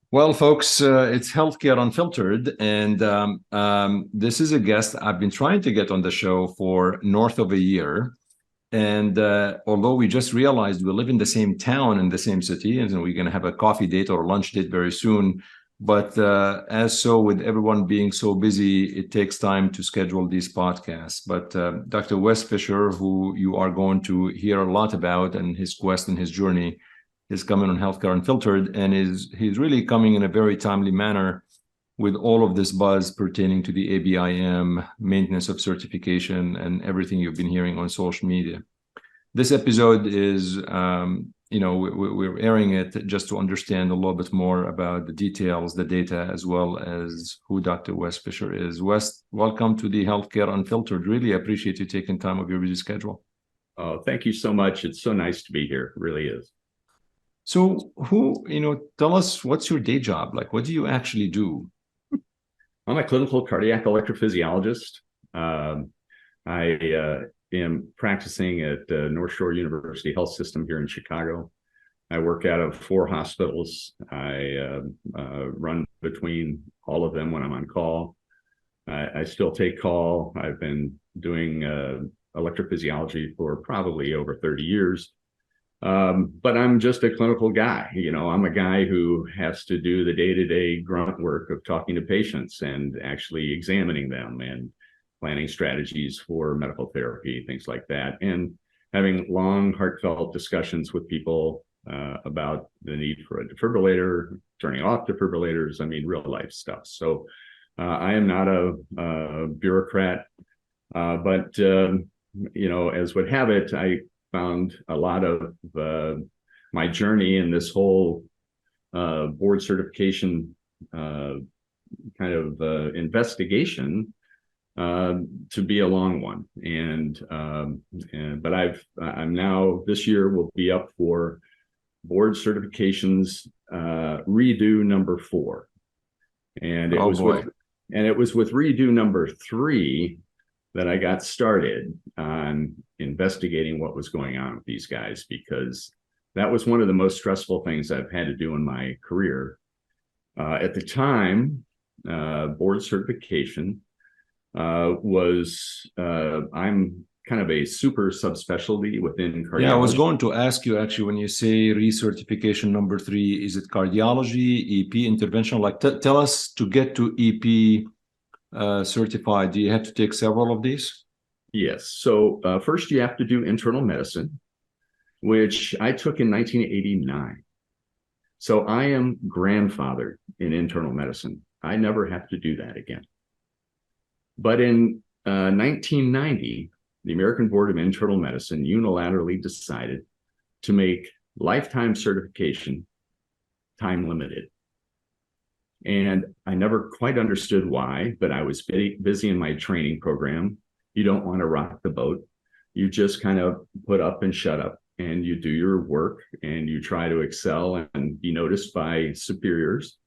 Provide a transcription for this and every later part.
Well, folks, it's Healthcare Unfiltered, and this is a guest I've been trying to get on the show for north of a year. And although we just realized we live in the same town in the same city, and we're going to have a coffee date or a lunch date very soon, but as so with everyone being so busy, it takes time to schedule these podcasts. But Dr. Wes Fisher, who you are going to hear a lot about, and his quest and his journey, is coming on Healthcare Unfiltered, and he's really coming in a very timely manner with all of this buzz pertaining to the ABIM, maintenance of certification, and everything you've been hearing on social media. This episode is, we're airing it just to understand a little bit more about the details, the data, as well as who Dr. Wes Fisher is. Wes, welcome to the Healthcare Unfiltered. Really appreciate you taking time of your busy schedule. Oh, thank you so much. It's so nice to be here. It really is. So tell us, what's your day job? Like, what do you actually do? I'm a clinical cardiac electrophysiologist. I am practicing at NorthShore University HealthSystem here in Chicago. I work out of 4 hospitals. I run between all of them when I'm on call. I still take call. I've been doing electrophysiology for probably over 30 years. But I'm just a clinical guy. I'm a guy who has to do the day-to-day grunt work of talking to patients and actually examining them and planning strategies for medical therapy, things like that, and having long, heartfelt discussions with people about the need for a defibrillator, turning off defibrillators, real life stuff. So I am not a bureaucrat, but as would have it, I found a lot of my journey in this whole board certification investigation to be a long one. But I'm now, this year will be up for board certifications redo number 4. And it was with redo number 3 that I got started on investigating what was going on with these guys, because that was one of the most stressful things I've had to do in my career. At the time, board certification was, I'm kind of a super subspecialty within cardiology. Yeah, I was going to ask you actually, when you say recertification number 3, is it cardiology, EP, interventional? Like, tell us, to get to EP certified, do you have to take several of these? Yes. So first you have to do internal medicine, which I took in 1989. So I am grandfathered in internal medicine. I never have to do that again. But in 1990, the American Board of Internal Medicine unilaterally decided to make lifetime certification time limited. And I never quite understood why, but I was busy in my training program. You don't want to rock the boat. You just kind of put up and shut up, and you do your work, and you try to excel and be noticed by superiors.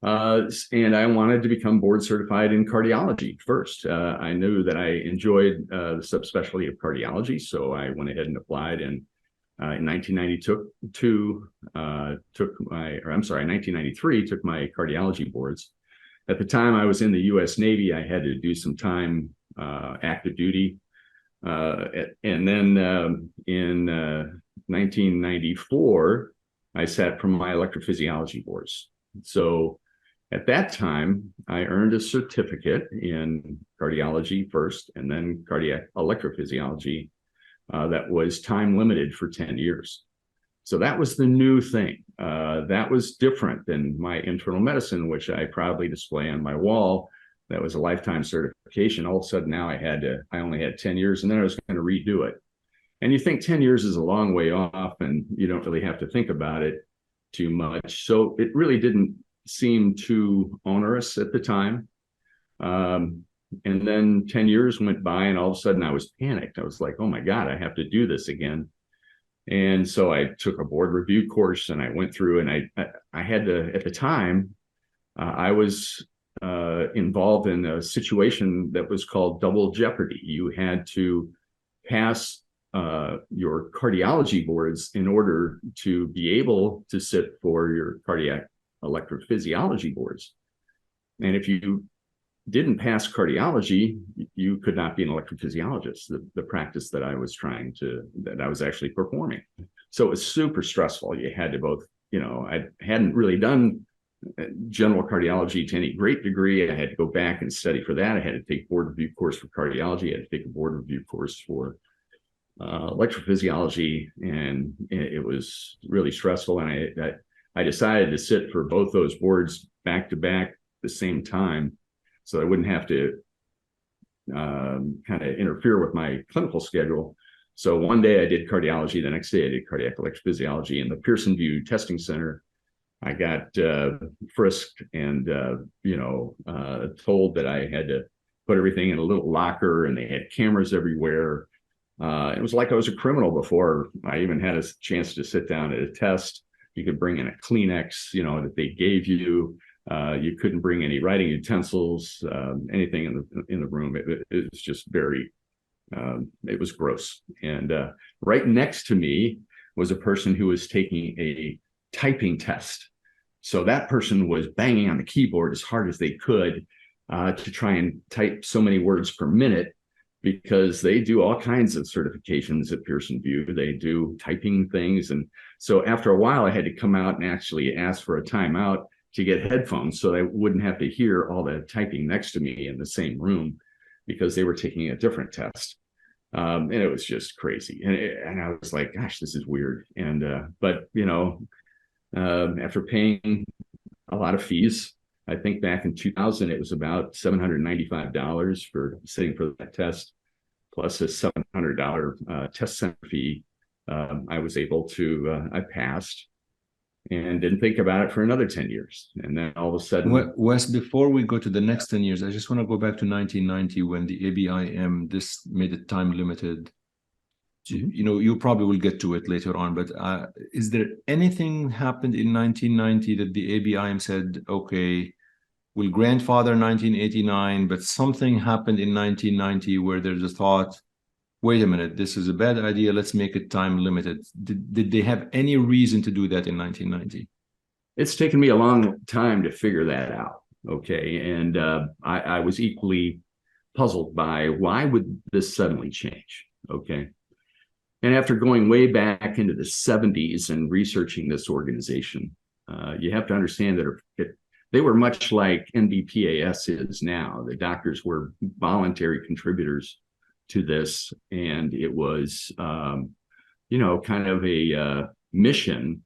And I wanted to become board certified in cardiology first. I knew that I enjoyed the subspecialty of cardiology, so I went ahead and applied. And in 1993, took my cardiology boards. At the time, I was in the U.S. Navy. I had to do some time active duty. And then in 1994, I sat for my electrophysiology boards. So at that time, I earned a certificate in cardiology first, and then cardiac electrophysiology that was time limited for 10 years. So that was the new thing. That was different than my internal medicine, which I proudly display on my wall. That was a lifetime certification. All of a sudden now I only had 10 years, and then I was going to redo it. And you think 10 years is a long way off, and you don't really have to think about it too much. So it really didn't seem too onerous at the time. And then 10 years went by, and all of a sudden I was panicked. I was like, oh my God, I have to do this again. And so I took a board review course, and I went through, and I had to, at the time, I was involved in a situation that was called double jeopardy. You had to pass your cardiology boards in order to be able to sit for your cardiac electrophysiology boards. And if you didn't pass cardiology, you could not be an electrophysiologist, the practice that I was actually performing. So it was super stressful. You had to both, I hadn't really done general cardiology to any great degree. I had to go back and study for that. I had to take board review course for cardiology. I had to take a board review course for electrophysiology, and it was really stressful. And I decided to sit for both those boards back to back at the same time, so I wouldn't have to kind of interfere with my clinical schedule. So one day I did cardiology, the next day I did cardiac electrophysiology in the Pearson View Testing Center. I got frisked and told that I had to put everything in a little locker, and they had cameras everywhere. It was like I was a criminal before I even had a chance to sit down at a test. You could bring in a Kleenex, that they gave you. You couldn't bring any writing utensils, anything in the room. It was just very, it was gross. And right next to me was a person who was taking a typing test. So that person was banging on the keyboard as hard as they could to try and type so many words per minute, because they do all kinds of certifications at Pearson View. They do typing things. And so after a while, I had to come out and actually ask for a timeout to get headphones so I wouldn't have to hear all the typing next to me in the same room, because they were taking a different test. And it was just crazy. And I was like, gosh, this is weird. And, but, after paying a lot of fees, I think back in 2000, it was about $795 for sitting for that test, plus a $700 test center fee. I was able to, I passed and didn't think about it for another 10 years. And then all of a sudden... Wes, before we go to the next 10 years, I just want to go back to 1990 when the ABIM, this made it time limited. You probably will get to it later on, but is there anything happened in 1990 that the ABIM said, okay, we'll grandfather 1989, but something happened in 1990 where there's a thought, wait a minute, this is a bad idea, let's make it time limited. Did they have any reason to do that in 1990? It's taken me a long time to figure that out, okay? And I was equally puzzled by why would this suddenly change, okay? And after going way back into the 70s and researching this organization, you have to understand that they were much like NBPAS is now. The doctors were voluntary contributors to this, and it was, kind of a mission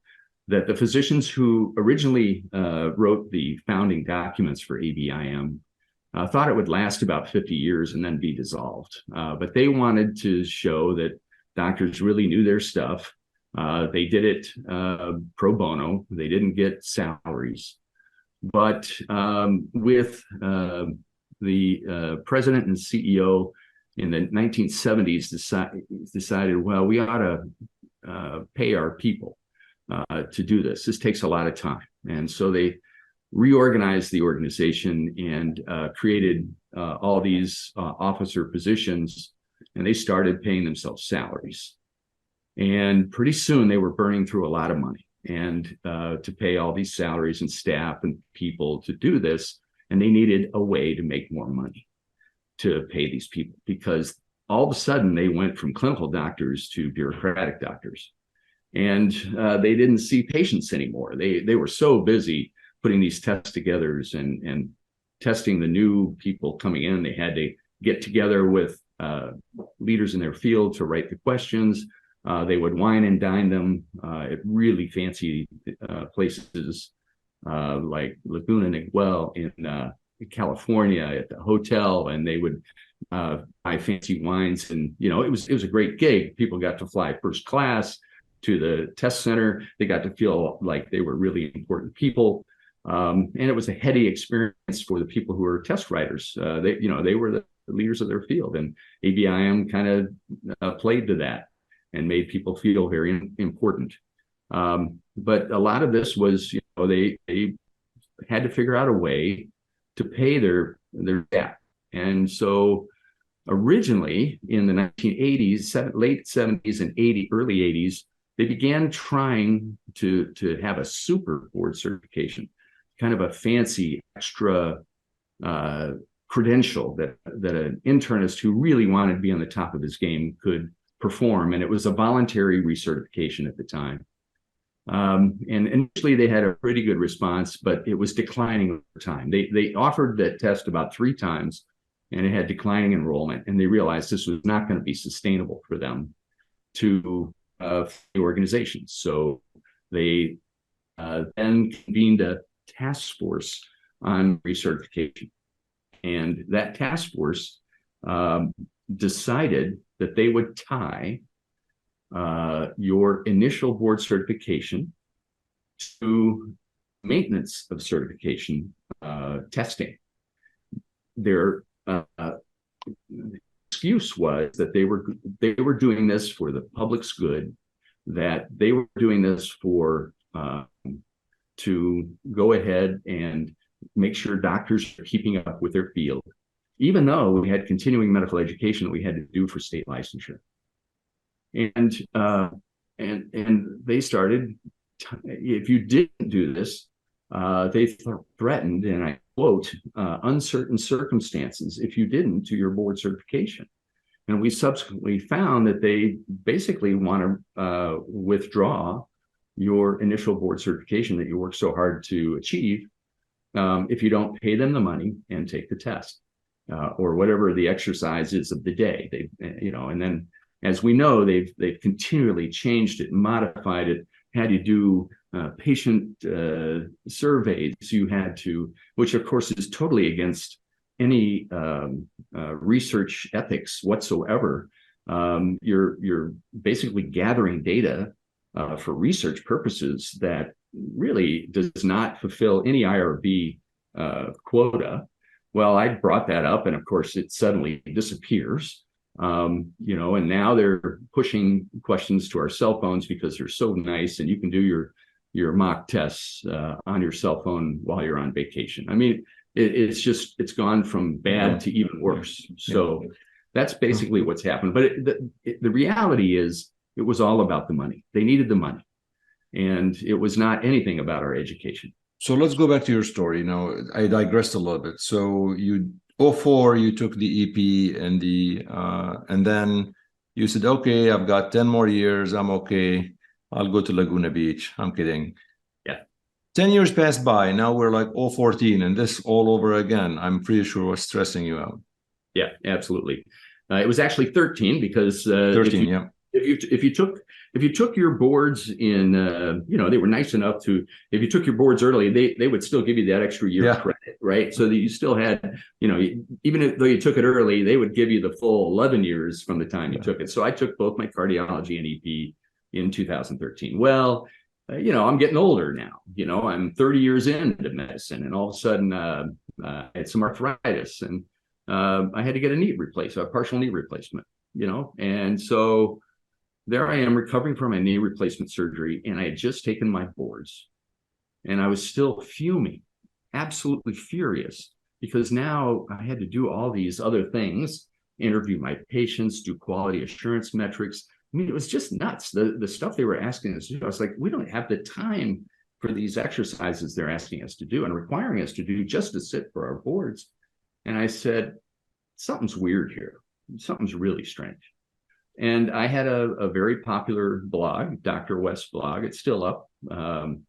that the physicians who originally wrote the founding documents for ABIM thought it would last about 50 years and then be dissolved. But they wanted to show that doctors really knew their stuff. They did it pro bono. They didn't get salaries. But with the president and CEO in the 1970s decided, well, we ought to pay our people to do this. This takes a lot of time. And so they reorganized the organization and created all these officer positions, and they started paying themselves salaries. And pretty soon they were burning through a lot of money and to pay all these salaries and staff and people to do this. And they needed a way to make more money to pay these people, because all of a sudden they went from clinical doctors to bureaucratic doctors. And they didn't see patients anymore. They were so busy putting these tests together and testing the new people coming in. They had to get together with leaders in their field to write the questions. They would wine and dine them at really fancy places like Laguna Niguel in California at the hotel, and they would buy fancy wines. And it was a great gig. People got to fly first class to the test center. They got to feel like they were really important people. And it was a heady experience for the people who were test writers. They were the leaders of their field, and ABIM kind of played to that and made people feel very important. But a lot of this was, they had to figure out a way to pay their debt. And so originally in the 1980s, late 70s and early 80s, they began trying to have a super board certification. kind of a fancy extra credential that an internist who really wanted to be on the top of his game could perform, and it was a voluntary recertification at the time. And initially they had a pretty good response, but it was declining over time. They offered that test about 3 times, and it had declining enrollment, and they realized this was not going to be sustainable for them to the organization. So they then convened a task force on recertification. And that task force decided that they would tie your initial board certification to maintenance of certification testing. Their excuse was that they were doing this for the public's good, that they were doing this for to go ahead and make sure doctors are keeping up with their field, even though we had continuing medical education that we had to do for state licensure. And they started, if you didn't do this, they threatened, and I quote, uncertain circumstances if you didn't do your board certification. And we subsequently found that they basically want to withdraw your initial board certification that you worked so hard to achieve if you don't pay them the money and take the test or whatever the exercise is of the day. And then, as we know, they've continually changed it, modified it, had you do patient surveys. You had to, which of course is totally against any research ethics whatsoever. You're basically gathering data for research purposes that really does not fulfill any IRB quota. Well, I brought that up, and of course it suddenly disappears. And now they're pushing questions to our cell phones because they're so nice, and you can do your mock tests on your cell phone while you're on vacation. I mean, it's gone from bad to even worse. So that's basically what's happened. But the reality is, it was all about the money. They needed the money, and it was not anything about our education. So let's go back to your story. Now, I digressed a little bit. So you 2004, you took the EP and then you said, okay, I've got 10 more years. I'm okay. I'll go to Laguna Beach. I'm kidding. Yeah. 10 years passed by. Now we're like 2014, and this all over again. I'm pretty sure was stressing you out. Yeah, absolutely. It was actually 13 because 13, yeah. If you took your boards in, they were nice enough to, if you took your boards early, they would still give you that extra year credit, right? So that you still had, even though you took it early, they would give you the full 11 years from the time you took it. So I took both my cardiology and EP in 2013. Well, I'm getting older now. I'm 30 years into medicine, and all of a sudden I had some arthritis, and I had to get a partial knee replacement, and so there I am recovering from my knee replacement surgery, and I had just taken my boards, and I was still fuming, absolutely furious, because now I had to do all these other things, interview my patients, do quality assurance metrics. I mean, it was just nuts. The stuff they were asking us to do. I was like, we don't have the time for these exercises they're asking us to do and requiring us to do just to sit for our boards. And I said, something's weird here. Something's really strange. And I had a very popular blog, Dr. Wes blog. It's still up, DRWES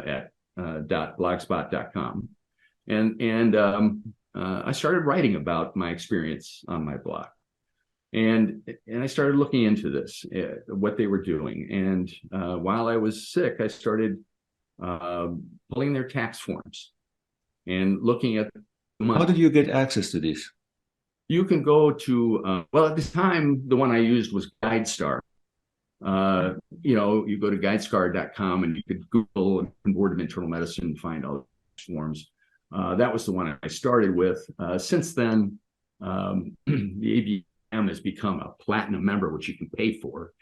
at .blogspot.com. And I started writing about my experience on my blog. And I started looking into this, what they were doing. And while I was sick, I started pulling their tax forms and looking at the money. How did you get access to these? You can go to, at this time, the one I used was GuideStar. You go to guidestar.com and you could Google Board of Internal Medicine and find all the forms. That was the one I started with. Since then, the ABIM has become a platinum member, which you can pay for.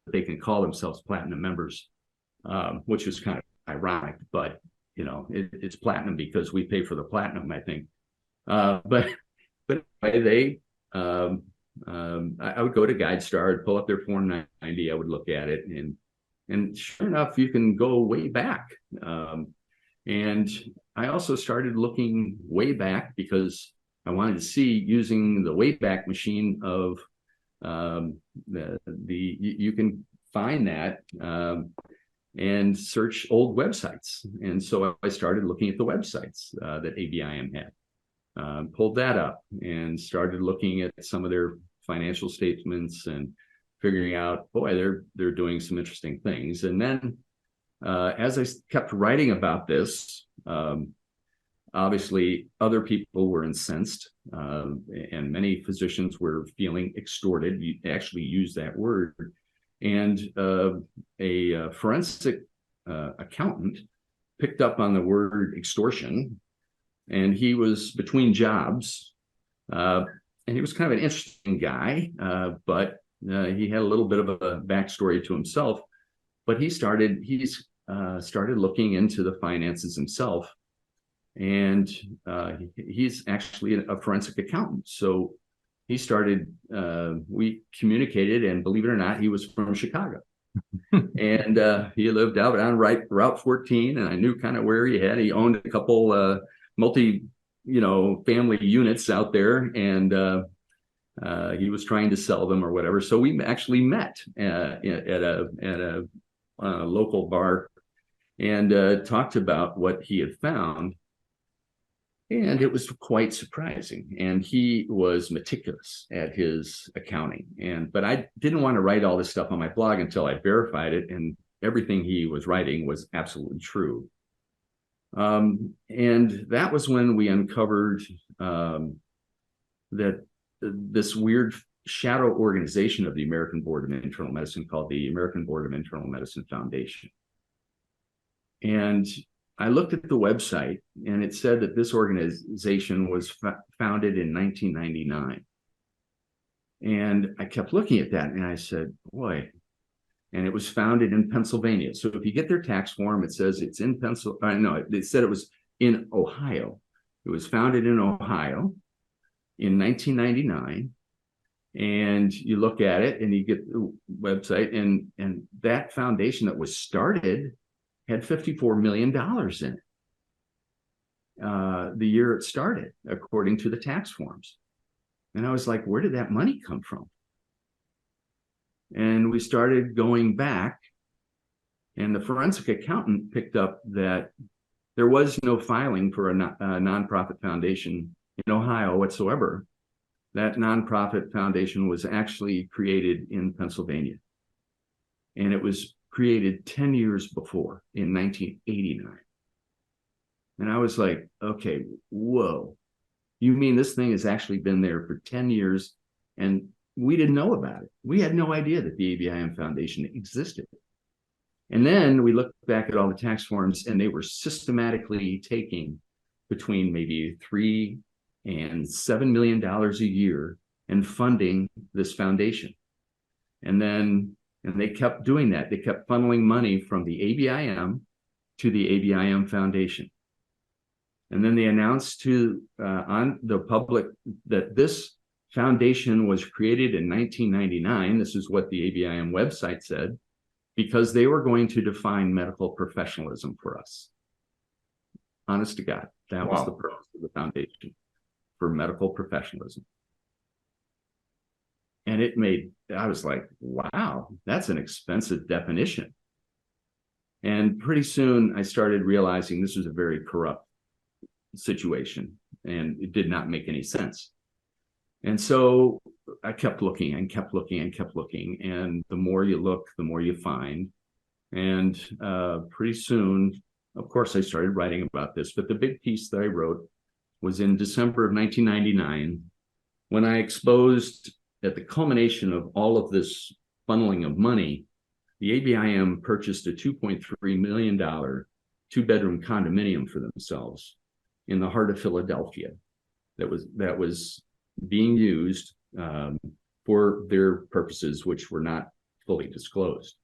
They can call themselves platinum members, which is kind of ironic, but it's platinum because we pay for the platinum, I think. But anyway, I would go to GuideStar, I'd pull up their Form 990, I would look at it, and And sure enough, you can go way back. And I also started looking way back because I wanted to see, using the Wayback Machine of you can find that and search old websites. And so I started looking at the websites that ABIM had, pulled that up and started looking at some of their financial statements and figuring out, boy, they're doing some interesting things. And then as I kept writing about this, obviously other people were incensed, and many physicians were feeling extorted. You actually use that word. And a forensic accountant picked up on the word extortion, and he was between jobs, and he was kind of an interesting guy, but he had a little bit of a backstory to himself. But he's started looking into the finances himself, and he's actually a forensic accountant. So he started, we communicated, and believe it or not, he was from Chicago. And he lived out on Route 14, and I knew kind of where he owned a couple family units out there, and he was trying to sell them or whatever. So we actually met at a local bar and talked about what he had found. And it was quite surprising. And he was meticulous at his accounting. But I didn't want to write all this stuff on my blog until I verified it. And everything he was writing was absolutely true. And that was when we uncovered that this weird shadow organization of the American Board of Internal Medicine called the American Board of Internal Medicine Foundation. And I looked at the website, and it said that this organization was founded in 1999. And I kept looking at that, and I said, boy, and it was founded in Pennsylvania. So if you get their tax form, it says it's in Pennsylvania. No, it said it was in Ohio. It was founded in Ohio in 1999. And you look at it, and you get the website, and that foundation that was started had $54 million in it the year it started, according to the tax forms. And I was like, where did that money come from? And we started going back, and the forensic accountant picked up that there was no filing for a nonprofit foundation in Ohio whatsoever. That nonprofit foundation was actually created in Pennsylvania. And it was created 10 years before, in 1989. And I was like, okay, whoa. You mean this thing has actually been there for 10 years and we didn't know about it? We had no idea that the ABIM Foundation existed. And then we looked back at all the tax forms, and they were systematically taking between maybe $3 and $7 million a year and funding this foundation. And they kept doing that. They kept funneling money from the ABIM to the ABIM Foundation. And then they announced to on the public that this foundation was created in 1999. This is what the ABIM website said, because they were going to define medical professionalism for us. Honest to God, that was the purpose of the foundation, for medical professionalism. And I was like, wow, that's an expensive definition. And pretty soon I started realizing this was a very corrupt situation, and it did not make any sense. And so I kept looking and kept looking and kept looking. And the more you look, the more you find. And pretty soon, of course, I started writing about this. But the big piece that I wrote was in December of 1999, when I exposed, at the culmination of all of this funneling of money, the ABIM purchased a $2.3 million two-bedroom condominium for themselves in the heart of Philadelphia that was being used for their purposes, which were not fully disclosed.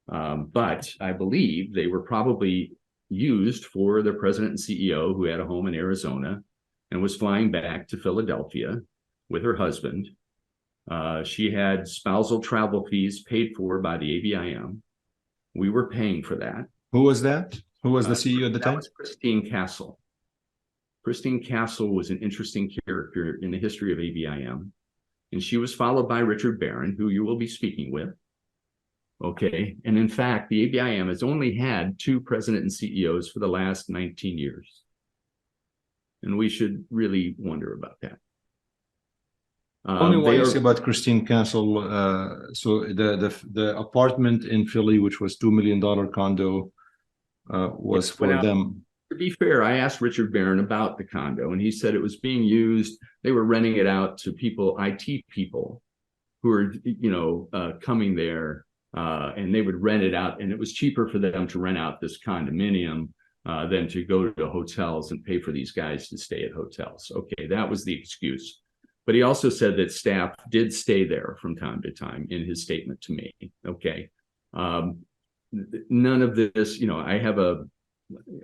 But I believe they were probably used for the president and CEO, who had a home in Arizona and was flying back to Philadelphia with her husband. She had spousal travel fees paid for by the ABIM. We were paying for that. Who was that? Who was the CEO at the That time? was Christine Castle. Christine Castle was an interesting character in the history of ABIM, and she was followed by Richard Barron, who you will be speaking with. Okay, and in fact, the ABIM has only had 2 president and CEOs for the last 19 years. And we should really wonder about that. Tell me what you say about Christine Castle. So the apartment in Philly, which was $2 million condo, was for them. To be fair, I asked Richard Barron about the condo, and he said it was being used. They were renting it out to people, IT people, who were, coming there, and they would rent it out, and it was cheaper for them to rent out this condominium than to go to hotels and pay for these guys to stay at hotels. Okay, that was the excuse. But he also said that staff did stay there from time to time in his statement to me. Okay. None of this,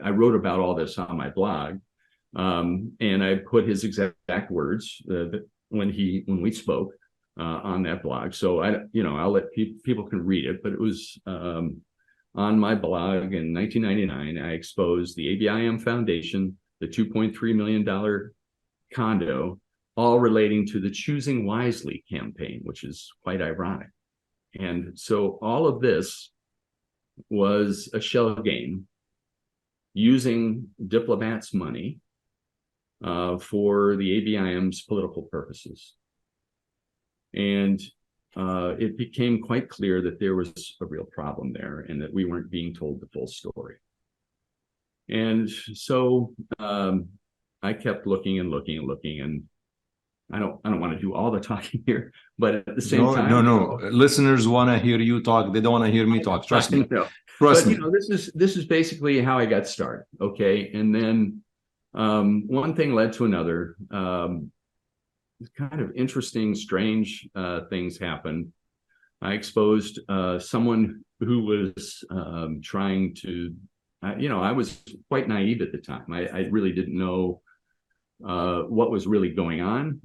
I wrote about all this on my blog, and I put his exact words when we spoke on that blog. So I'll let people can read it, but it was on my blog in 1999. I exposed the ABIM Foundation, the $2.3 million condo, all relating to the Choosing Wisely campaign, which is quite ironic. And so all of this was a shell game using diplomats' money for the ABIM's political purposes. And it became quite clear that there was a real problem there and that we weren't being told the full story. And so I kept looking and looking and looking, and I don't want to do all the talking here, but at the same time, no. Listeners want to hear you talk. They don't want to hear me talk. Trust me. Trust me. This is basically how I got started. Okay, and then one thing led to another. Kind of interesting, strange things happened. I exposed someone who was trying to. I was quite naive at the time. I really didn't know what was really going on,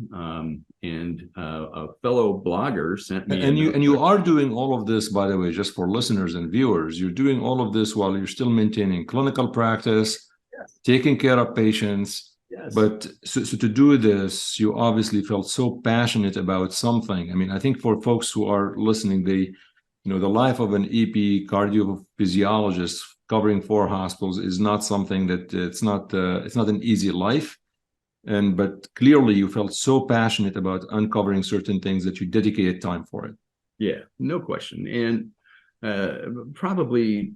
and a fellow blogger sent me. And you are doing all of this, by the way, just for listeners and viewers. You're doing all of this while you're still maintaining clinical practice, yes, taking care of patients. Yes. But so to do this, you obviously felt so passionate about something. I mean, I think for folks who are listening, the life of an EP cardiophysiologist covering 4 hospitals is not something that it's not an easy life. But clearly you felt so passionate about uncovering certain things that you dedicated time for it. Yeah, no question. And probably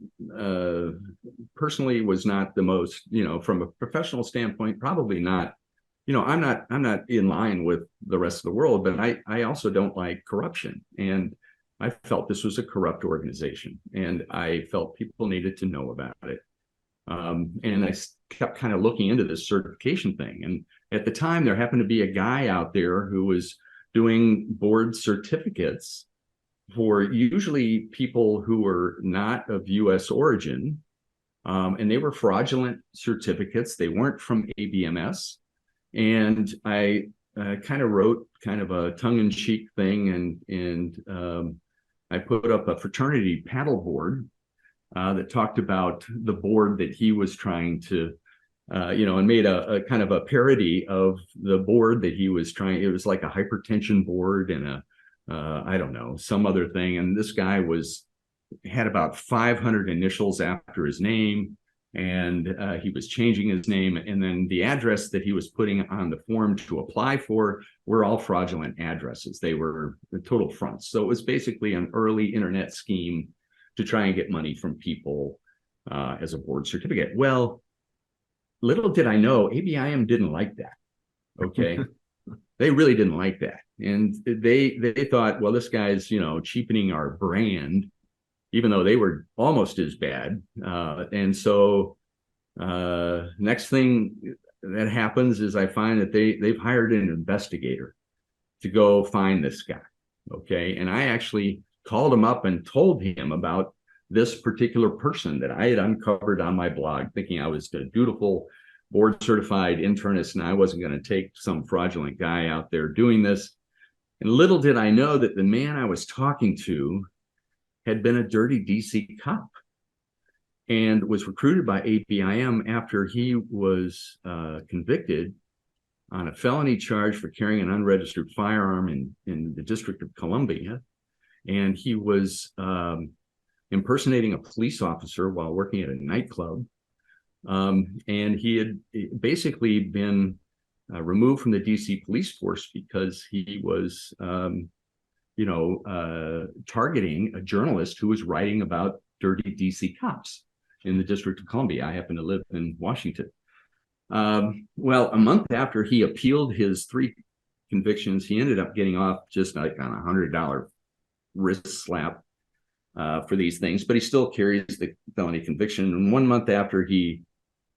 personally was not the most, from a professional standpoint, probably not, I'm not in line with the rest of the world, but I also don't like corruption. And I felt this was a corrupt organization, and I felt people needed to know about it. And I kept kind of looking into this certification thing. And at the time, there happened to be a guy out there who was doing board certificates for usually people who were not of U.S. origin. And they were fraudulent certificates. They weren't from ABMS. And I kind of wrote kind of a tongue-in-cheek thing. And I put up a fraternity paddle board that talked about the board that he was trying to, and made a kind of a parody of the board that he was trying. It was like a hypertension board and I don't know, some other thing. And this guy had about 500 initials after his name, and he was changing his name. And then the address that he was putting on the form to apply for were all fraudulent addresses. They were the total fronts. So it was basically an early internet scheme to try and get money from people as a board certificate. Well, little did I know, ABIM didn't like that. Okay. They really didn't like that. And they thought, well, this guy's, cheapening our brand, even though they were almost as bad. And so next thing that happens is I find that they've hired an investigator to go find this guy. Okay. And I actually called him up and told him about this particular person that I had uncovered on my blog, thinking I was a dutiful board certified internist and I wasn't going to take some fraudulent guy out there doing this. And little did I know that the man I was talking to had been a dirty DC cop. and was recruited by ABIM after he was convicted on a felony charge for carrying an unregistered firearm in the District of Columbia. And he was impersonating a police officer while working at a nightclub. And he had basically been removed from the DC police force because he was, targeting a journalist who was writing about dirty DC cops in the District of Columbia. I happen to live in Washington. Well, a month after he appealed his 3 convictions, he ended up getting off just like on $100 wrist slap for these things, but he still carries the felony conviction. And 1 month after he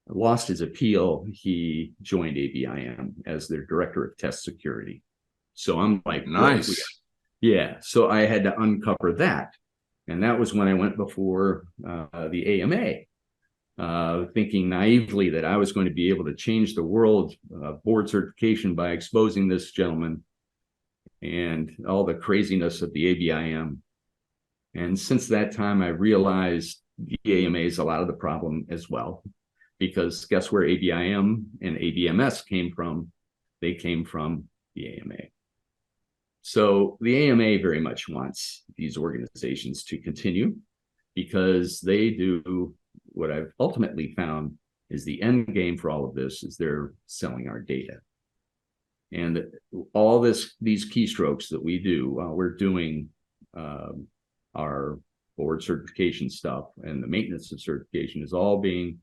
lost his appeal, he joined ABIM as their director of test security. So I'm like, nice. Yeah. So I had to uncover that. And that was when I went before the AMA, thinking naively that I was going to be able to change the world board certification by exposing this gentleman and all the craziness of the ABIM. And since that time, I realized the AMA is a lot of the problem as well, because guess where ABIM and ABMS came from? They came from the AMA. So the AMA very much wants these organizations to continue because they do what I've ultimately found is the end game for all of this is they're selling our data. And all these keystrokes that we do while we're doing our board certification stuff and the maintenance of certification is all being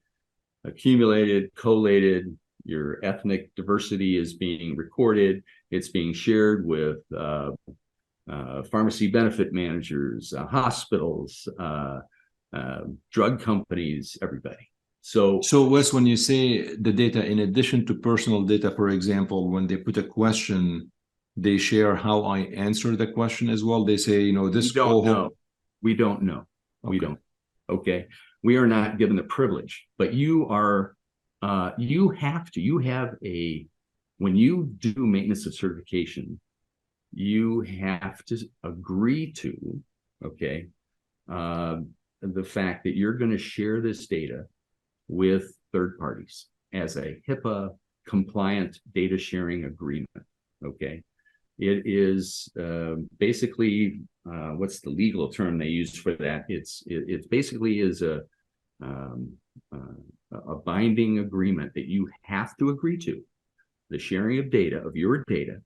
accumulated, collated. Your ethnic diversity is being recorded. It's being shared with pharmacy benefit managers, hospitals, drug companies, everybody. So Wes, when you say the data, in addition to personal data, for example, when they put a question, they share how I answer the question as well. They say, this don't know. We don't know. Okay. We don't. Okay. We are not given the privilege, but you are, when you do maintenance of certification, you have to agree to, okay, the fact that you're going to share this data with third parties as a HIPAA compliant data sharing agreement. Okay. It is basically, what's the legal term they use for that? It basically is a binding agreement that you have to agree to, the sharing of data, of your data,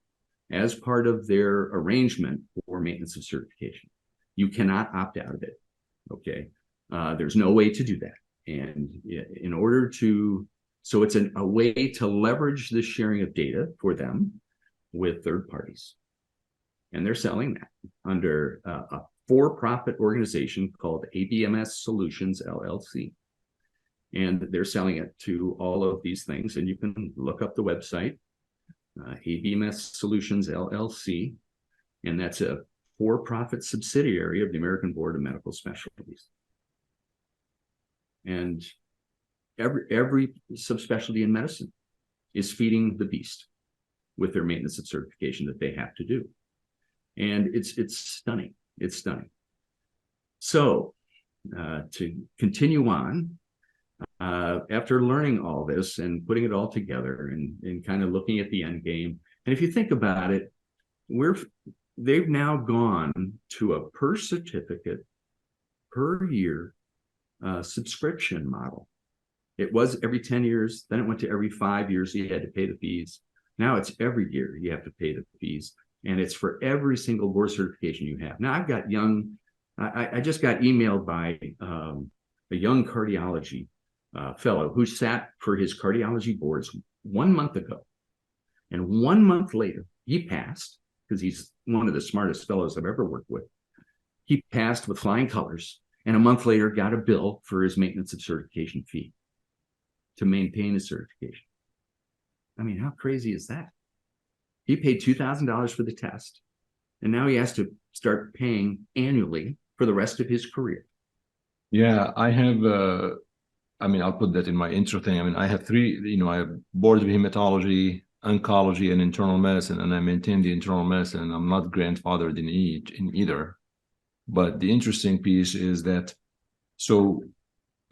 as part of their arrangement for maintenance of certification. You cannot opt out of it. Okay. There's no way to do that. And in order to, so it's a way to leverage the sharing of data for them with third parties. And they're selling that under a for-profit organization called ABMS Solutions, LLC. And they're selling it to all of these things. And you can look up the website, ABMS Solutions, LLC. And that's a for-profit subsidiary of the American Board of Medical Specialties. And every subspecialty in medicine is feeding the beast with their maintenance of certification that they have to do. And it's stunning. It's stunning. So to continue on, after learning all this and putting it all together and kind of looking at the end game, and if you think about it, they've now gone to a per certificate, per year subscription model. It was every 10 years, then it went to every 5 years you had to pay the fees. Now it's every year you have to pay the fees, and it's for every single board certification you have. Now I've got I just got emailed by a young cardiology fellow who sat for his cardiology boards 1 month ago. And 1 month later, he passed, because he's one of the smartest fellows I've ever worked with. He passed with flying colors, and a month later got a bill for his maintenance of certification fee to maintain his certification. I mean, how crazy is that? He paid $2,000 for the test, and now he has to start paying annually for the rest of his career. Yeah, I have, I'll put that in my intro thing. I have three, I have board of hematology, oncology, and internal medicine, and I maintain the internal medicine, and I'm not grandfathered in either. But the interesting piece is that, so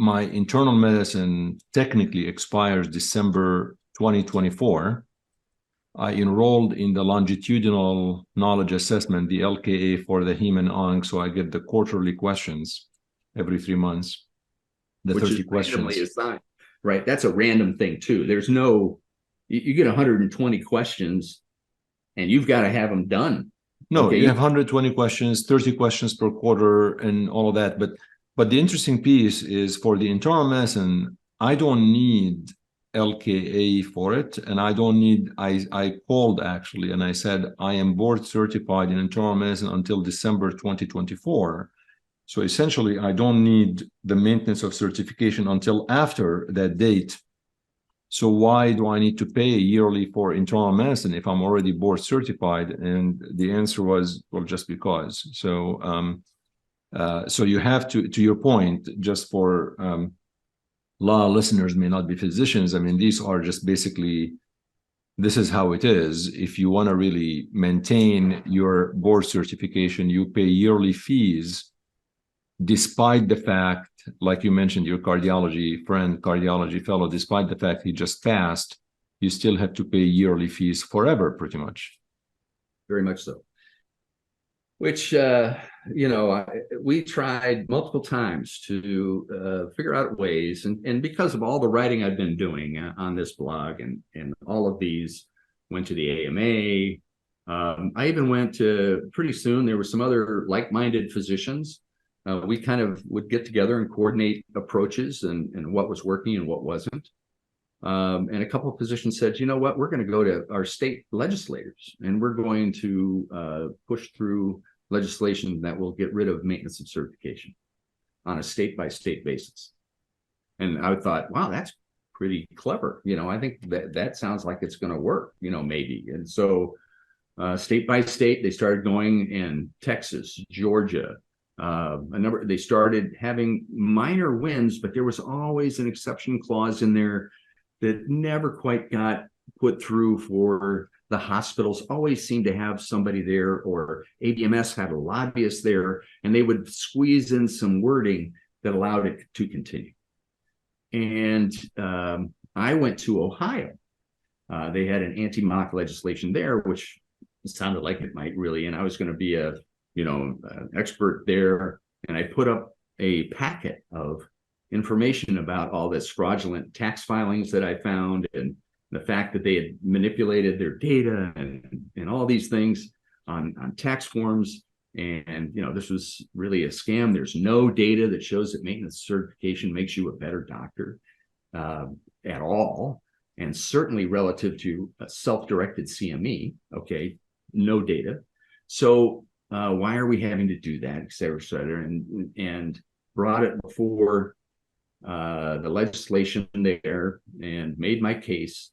my internal medicine technically expires December 2024, I enrolled in the longitudinal knowledge assessment, the LKA, for the Hem and Onc. So I get the quarterly questions every 3 months. The Which 30 is questions. randomly assigned, right? That's a random thing too. There's no, you get 120 questions and you've got to have them done. No, okay? You have 120 questions, 30 questions per quarter and all of that. But the interesting piece is for the internal medicine, I don't need LKA for it. And I don't need, I called actually, and I said, I am board certified in internal medicine until December 2024. So essentially, I don't need the maintenance of certification until after that date. So why do I need to pay yearly for internal medicine if I'm already board certified? And the answer was, well, just because. So so you have to your point, just for a lot of listeners may not be physicians. I mean, these are just basically, this is how it is. If you want to really maintain your board certification, you pay yearly fees, despite the fact, like you mentioned, your cardiology fellow, despite the fact he just passed, you still have to pay yearly fees forever, pretty much. Very much so. Which, we tried multiple times to figure out ways, and because of all the writing I've been doing on this blog and all of these, went to the AMA. I even went to, pretty soon, there were some other like-minded physicians. We kind of would get together and coordinate approaches and what was working and what wasn't. And a couple of physicians said, you know what, we're going to go to our state legislators and we're going to push through legislation that will get rid of maintenance of certification on a state-by-state basis. And I thought, wow, that's pretty clever. I think that sounds like it's going to work, maybe. And so state by state, they started going in Texas, Georgia, they started having minor wins, but there was always an exception clause in there that never quite got put through for the hospitals. Always seemed to have somebody there, or ABMS had a lobbyist there, and they would squeeze in some wording that allowed it to continue. And I went to Ohio. They had an anti-MOC legislation there, which sounded like it might really, and I was going to be an expert there. And I put up a packet of information about all this fraudulent tax filings that I found, and the fact that they had manipulated their data and all these things on tax forms. And, this was really a scam. There's no data that shows that maintenance certification makes you a better doctor at all. And certainly relative to a self-directed CME, okay, no data. So why are we having to do that, et cetera, and brought it before the legislation there and made my case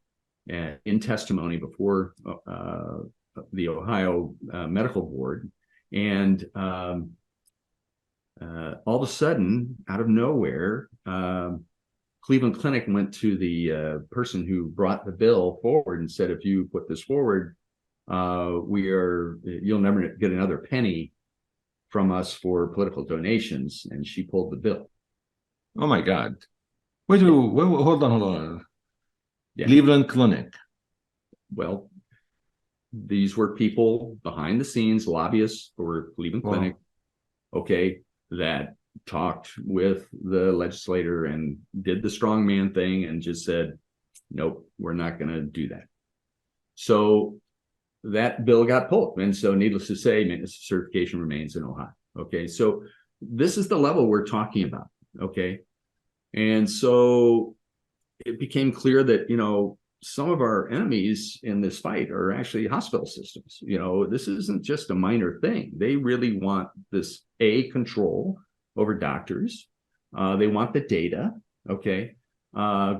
in testimony before the Ohio Medical Board. And all of a sudden, out of nowhere, Cleveland Clinic went to the person who brought the bill forward and said, if you put this forward, you'll never get another penny from us for political donations. And she pulled the bill. Oh my God. Wait, hold on. Yeah. Cleveland Clinic. Well, these were people behind the scenes, lobbyists for Cleveland Clinic, okay, that talked with the legislator and did the strongman thing and just said, nope, we're not going to do that. So that bill got pulled. And so needless to say, maintenance certification remains in Ohio. Okay. So this is the level we're talking about. Okay. And so it became clear that, some of our enemies in this fight are actually hospital systems. This isn't just a minor thing. They really want this control over doctors. They want the data. Okay.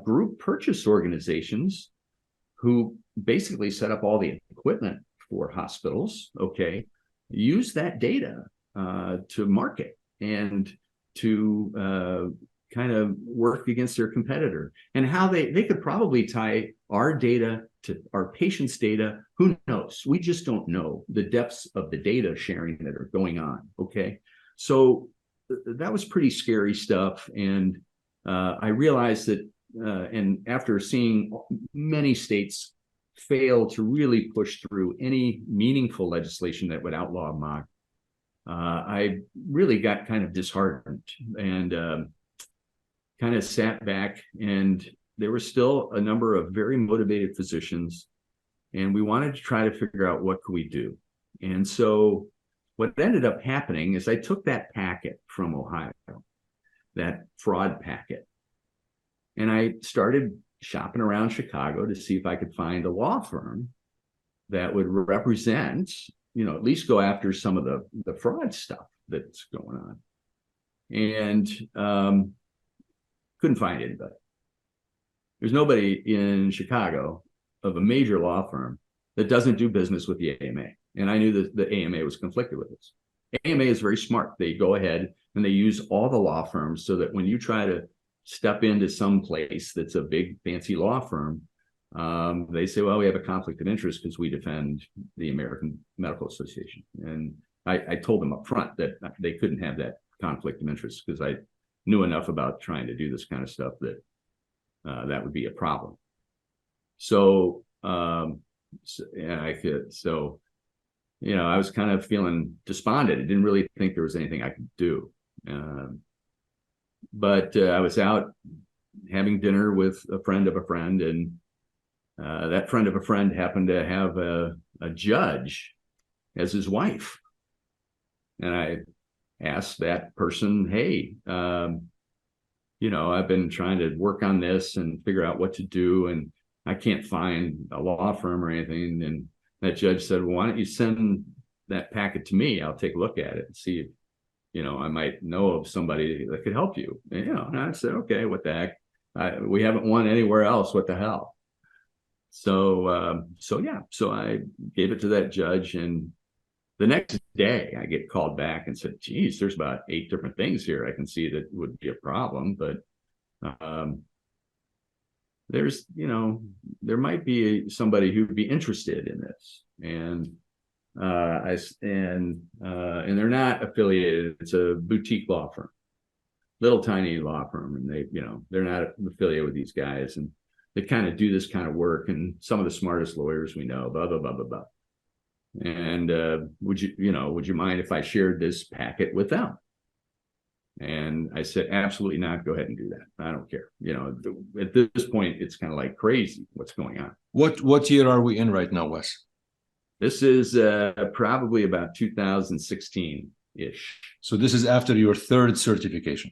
Group purchase organizations who basically set up all the equipment for hospitals, okay, use that data to market and to kind of work against their competitor. And how they could probably tie our data to our patients' data, who knows? We just don't know the depths of the data sharing that are going on, okay? So that was pretty scary stuff. And I realized that, and after seeing many states fail to really push through any meaningful legislation that would outlaw MOC, I really got kind of disheartened and kind of sat back, and there were still a number of very motivated physicians, and we wanted to try to figure out what could we do. And so what ended up happening is I took that packet from Ohio, that fraud packet, and I started shopping around Chicago to see if I could find a law firm that would represent, at least go after some of the fraud stuff that's going on. And couldn't find anybody. There's nobody in Chicago of a major law firm that doesn't do business with the AMA. And I knew that the AMA was conflicted with this. AMA is very smart. They go ahead and they use all the law firms so that when you try to step into some place that's a big fancy law firm, they say, well, we have a conflict of interest because we defend the American Medical Association. And I told them up front that they couldn't have that conflict of interest because I knew enough about trying to do this kind of stuff that that would be a problem. So, I was kind of feeling despondent. I didn't really think there was anything I could do. But I was out having dinner with a friend of a friend, and that friend of a friend happened to have a judge as his wife. And I asked that person, hey, I've been trying to work on this and figure out what to do, and I can't find a law firm or anything. And that judge said, well, why don't you send that packet to me? I'll take a look at it and see if, I might know of somebody that could help you. And I said, okay, what the heck? We haven't won anywhere else. What the hell? So I gave it to that judge, and the next day I get called back and said, geez, there's about 8 different things here I can see that would be a problem, but there's, there might be somebody who'd be interested in this. And and they're not affiliated. It's a boutique law firm, little tiny law firm, and they're not affiliated with these guys, and they kind of do this kind of work, and some of the smartest lawyers we know, blah blah blah blah blah. And would you mind if I shared this packet with them? And I said, absolutely not. Go ahead and do that. I don't care. At this point, it's kind of like crazy what's going on. What year are we in right now, Wes? This is probably about 2016-ish. So this is after your 3rd certification.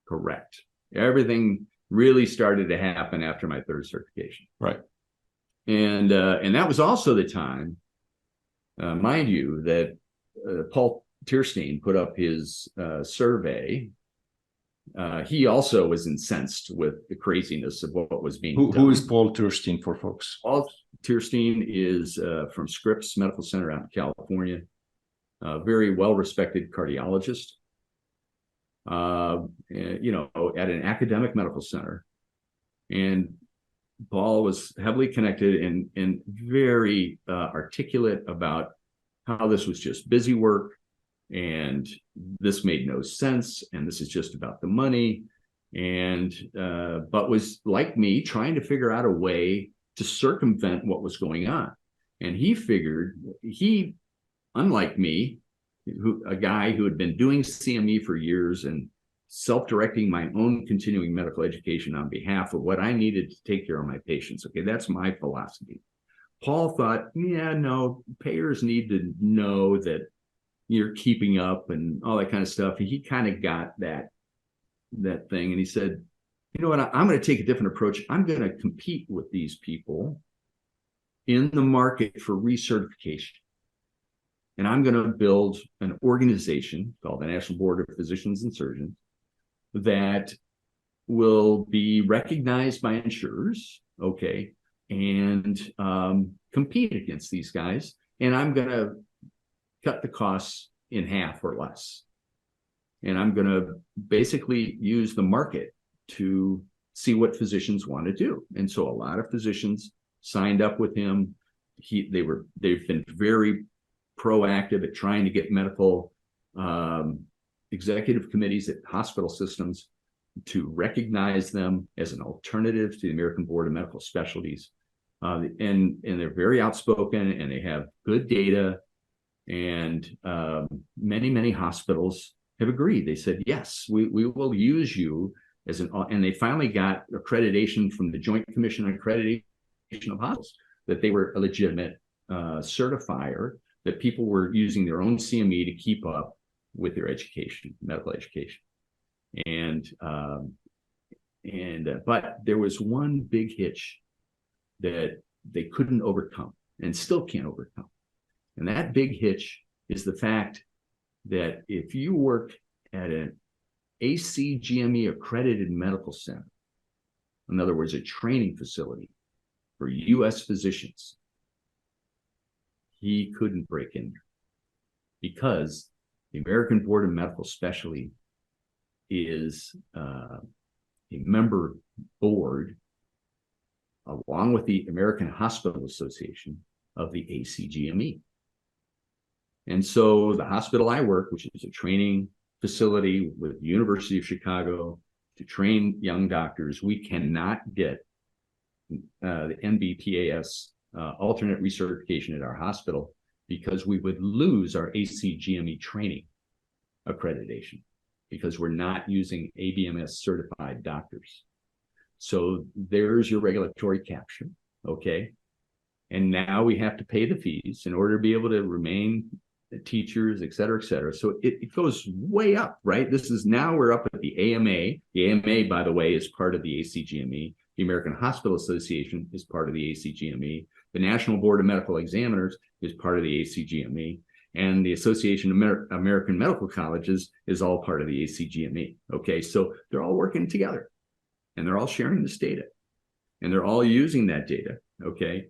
Correct. Everything really started to happen after my 3rd certification. Right. And that was also the time, mind you, that Paul Tierstein put up his survey. He also was incensed with the craziness of what was being done. Who is Paul Tierstein for folks? Paul Tierstein is from Scripps Medical Center out in California, a very well-respected cardiologist, at an academic medical center. And Paul was heavily connected and very articulate about how this was just busy work, and this made no sense, and this is just about the money, and but was, like me, trying to figure out a way to circumvent what was going on. And he figured, unlike me, a guy who had been doing CME for years and self-directing my own continuing medical education on behalf of what I needed to take care of my patients. Okay, that's my philosophy. Paul thought, no, payers need to know that you're keeping up and all that kind of stuff. And he kind of got that thing. And he said, you know what, I'm going to take a different approach. I'm going to compete with these people in the market for recertification. And I'm going to build an organization called the National Board of Physicians and Surgeons that will be recognized by insurers, okay, and compete against these guys. And I'm going to cut the costs in half or less. And I'm going to basically use the market to see what physicians want to do. And so a lot of physicians signed up with him. They've been very proactive at trying to get medical executive committees at hospital systems to recognize them as an alternative to the American Board of Medical Specialties. And they're very outspoken, and they have good data. And many hospitals have agreed. They said, yes, we will use you as and they finally got accreditation from the Joint Commission on Accreditation of Hospitals that they were a legitimate certifier, that people were using their own CME to keep up with their education, medical education. But there was one big hitch that they couldn't overcome and still can't overcome. And that big hitch is the fact that if you work at an ACGME accredited medical center, in other words, a training facility for U.S. physicians, he couldn't break in there because the American Board of Medical Specialty is a member board, along with the American Hospital Association, of the ACGME. And so the hospital I work, which is a training facility with the University of Chicago to train young doctors, we cannot get the NBPAS alternate recertification at our hospital because we would lose our ACGME training accreditation because we're not using ABIMS certified doctors. So there's your regulatory capture, okay? And now we have to pay the fees in order to be able to remain teachers, et cetera, et cetera. So it goes way up, right? This is now we're up at the AMA. The AMA, by the way, is part of the ACGME. The American Hospital Association is part of the ACGME. The National Board of Medical Examiners is part of the ACGME. And the Association of American Medical Colleges is all part of the ACGME. Okay, so they're all working together and they're all sharing this data and they're all using that data. Okay,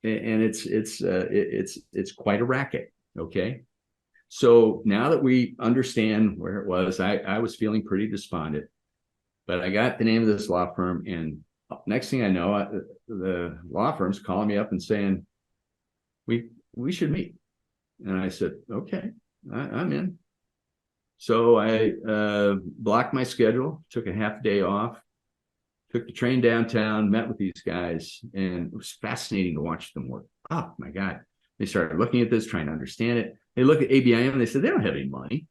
and it's quite a racket. Okay, so now that we understand where it was, I was feeling pretty despondent, but I got the name of this law firm, and next thing I know, the law firm's calling me up and saying, we should meet. And I said, okay, I'm in. So I blocked my schedule, took a half day off, took the train downtown, met with these guys, and it was fascinating to watch them work. Oh my God. They started looking at this, trying to understand it. They look at ABIM and they said, they don't have any money.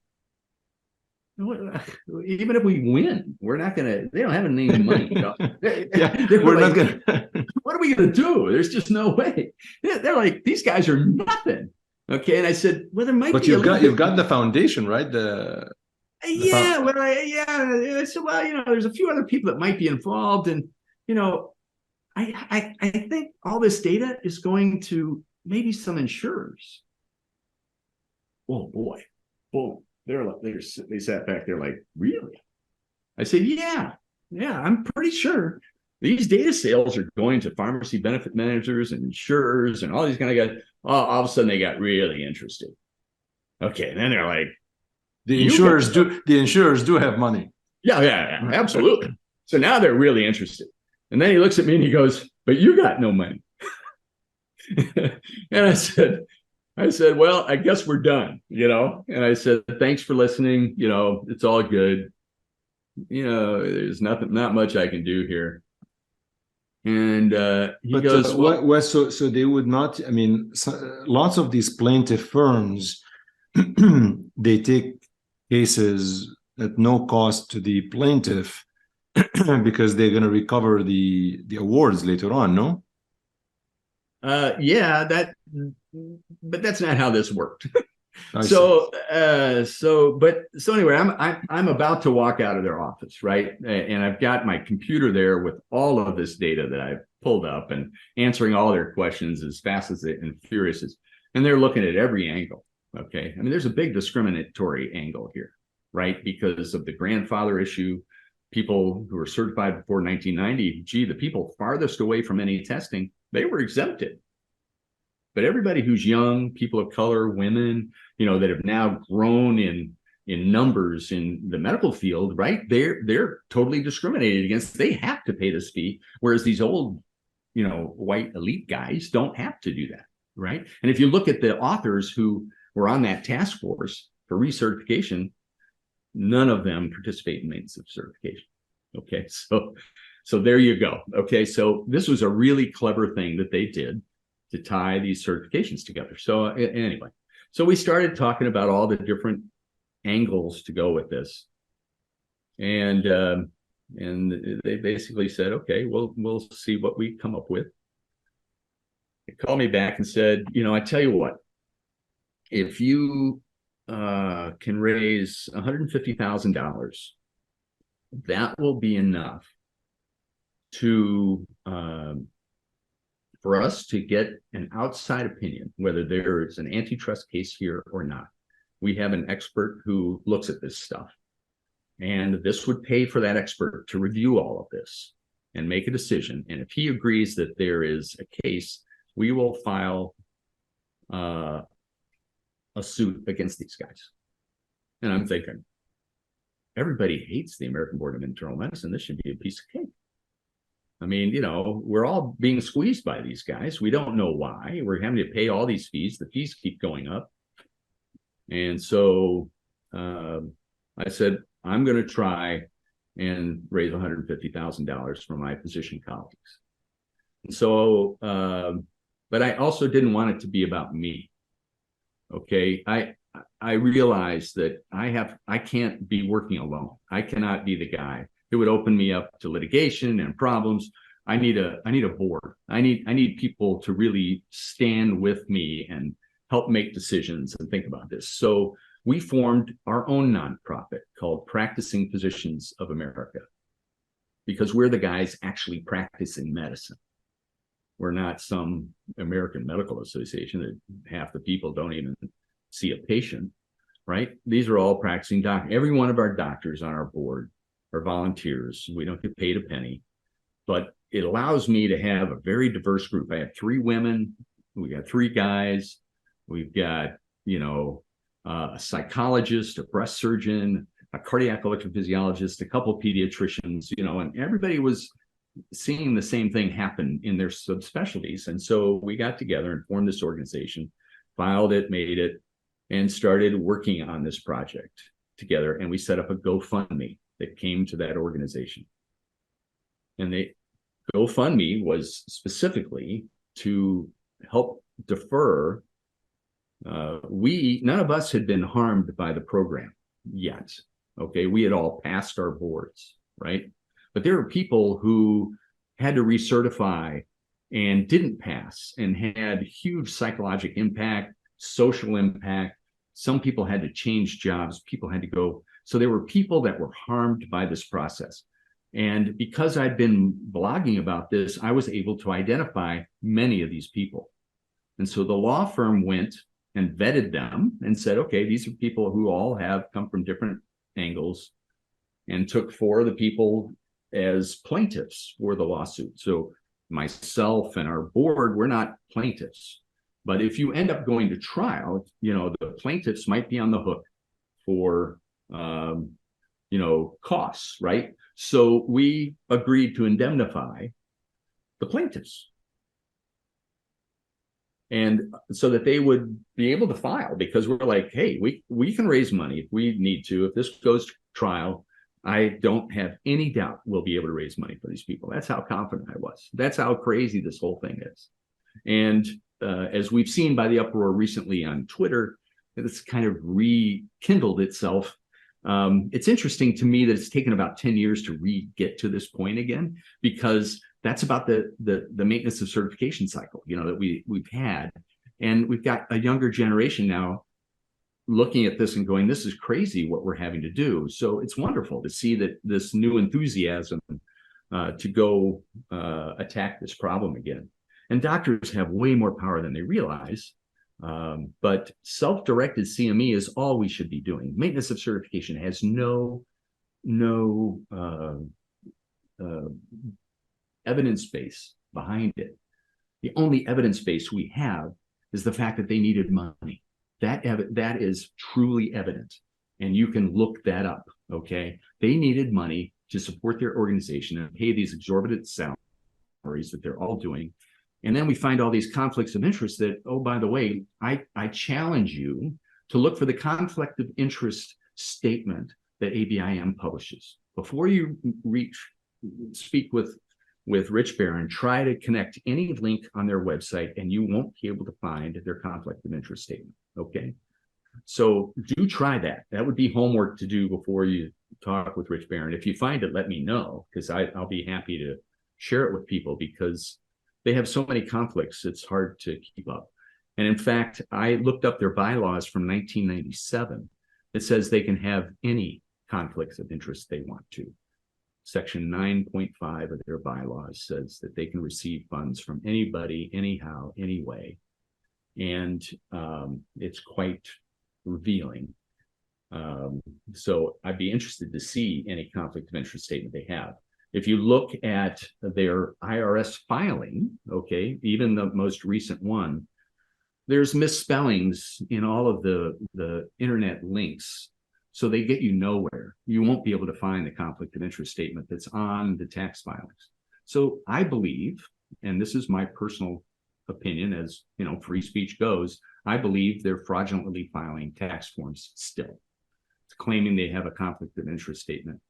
Even if we win, we're not going to, they don't have any money. You know? We're not going to. What are we going to do? There's just no way. They're like, these guys are nothing. Okay. And I said, well, there might but be. But you've got the foundation, right? Yeah. I said, well, you know, there's a few other people that might be involved. And, you know, I think all this data is going to maybe some insurers. Oh boy. Boom. They sat back there like, really? I said, yeah, I'm pretty sure these data sales are going to pharmacy benefit managers and insurers and all these kind of guys. All of a sudden they got really interested. Okay, and then they're like, the insurers do have money. Yeah, absolutely. So now they're really interested. And then he looks at me and he goes, but you got no money. And I said, well, I guess we're done, you know? And I said, thanks for listening. You know, it's all good. You know, there's not much I can do here. And he goes, well, so they would not, I mean, lots of these plaintiff firms, they take cases at no cost to the plaintiff because they're going to recover the awards later on, no? Yeah, but that's not how this worked. So anyway, I'm about to walk out of their office, right? And I've got my computer there with all of this data that I've pulled up and answering all their questions as fast as and furious as, and they're looking at every angle. Okay. I mean, there's a big discriminatory angle here, right? Because of the grandfather issue, people who were certified before 1990, the people farthest away from any testing, they were exempted. But everybody who's young, people of color, women, you know, that have now grown in numbers in the medical field, right? They're totally discriminated against. They have to pay this fee, whereas these old, you know, white elite guys don't have to do that, right? And if you look at the authors who were on that task force for recertification, none of them participate in maintenance of certification. Okay, so there you go. Okay, so this was a really clever thing that they did to tie these certifications together. So anyway, so we started talking about all the different angles to go with this, and they basically said, okay, we'll see what we come up with. They called me back and said, I tell you what, if you can raise $150,000, that will be enough to for us to get an outside opinion, whether there is an antitrust case here or not. We have an expert who looks at this stuff, and this would pay for that expert to review all of this and make a decision. And if he agrees that there is a case, we will file a suit against these guys. And I'm thinking, everybody hates the American Board of Internal Medicine. This should be a piece of cake. I mean, we're all being squeezed by these guys. We don't know why. We're having to pay all these fees. The fees keep going up. And so I said, I'm going to try and raise $150,000 for my physician colleagues. And so, but I also didn't want it to be about me. Okay. I realized that I can't be working alone. I cannot be the guy. It would open me up to litigation and problems. I need a board. I need people to really stand with me and help make decisions and think about this. So we formed our own nonprofit called Practicing Physicians of America, because we're the guys actually practicing medicine. We're not some American Medical Association that half the people don't even see a patient, right? These are all practicing doctors. Every one of our doctors on our board are volunteers. We don't get paid a penny, but it allows me to have a very diverse group. I have 3 women, we got 3 guys, we've got, a psychologist, a breast surgeon, a cardiac electrophysiologist, a couple of pediatricians, and everybody was seeing the same thing happen in their subspecialties. And so we got together and formed this organization, filed it, made it, and started working on this project together. And we set up a GoFundMe that came to that organization. And the GoFundMe was specifically to help defer. None of us had been harmed by the program yet. Okay, we had all passed our boards, right? But there are people who had to recertify and didn't pass and had huge psychological impact, social impact. Some people had to change jobs, people had to go. So there were people that were harmed by this process. And because I'd been blogging about this, I was able to identify many of these people. And so the law firm went and vetted them and said, okay, these are people who all have come from different angles, and took 4 of the people as plaintiffs for the lawsuit. So myself and our board, we're not plaintiffs. But if you end up going to trial, the plaintiffs might be on the hook for, costs, right? So we agreed to indemnify the plaintiffs, and so that they would be able to file, because we're like, hey, we can raise money if we need to. If this goes to trial, I don't have any doubt we'll be able to raise money for these people. That's how confident I was. That's how crazy this whole thing is. And as we've seen by the uproar recently on Twitter, it's kind of rekindled itself. It's interesting to me that it's taken about 10 years to get to this point again, because that's about the maintenance of certification cycle, that we've had. And we've got a younger generation now looking at this and going, this is crazy what we're having to do. So it's wonderful to see that this new enthusiasm to go attack this problem again. And doctors have way more power than they realize. But self-directed CME is all we should be doing. Maintenance of certification has no evidence base behind it. The only evidence base we have is the fact that they needed money. That is truly evident, and you can look that up. Okay, they needed money to support their organization and pay these exorbitant salaries that they're all doing. And then we find all these conflicts of interest that, oh, by the way, I challenge you to look for the conflict of interest statement that ABIM publishes. before you speak with Rich Barron, try to connect any link on their website, and you won't be able to find their conflict of interest statement. Okay. So do try that. That would be homework to do before you talk with Rich Barron. If you find it, let me know, because I'll be happy to share it with people, because they have so many conflicts, it's hard to keep up. And in fact, I looked up their bylaws from 1997. It says they can have any conflicts of interest they want to. Section 9.5 of their bylaws says that they can receive funds from anybody, anyhow, anyway. And it's quite revealing. So I'd be interested to see any conflict of interest statement they have. If you look at their IRS filing, okay, even the most recent one, there's misspellings in all of the internet links. So they get you nowhere. You won't be able to find the conflict of interest statement that's on the tax filings. So I believe, and this is my personal opinion, as you know, free speech goes, I believe they're fraudulently filing tax forms still, claiming they have a conflict of interest statement,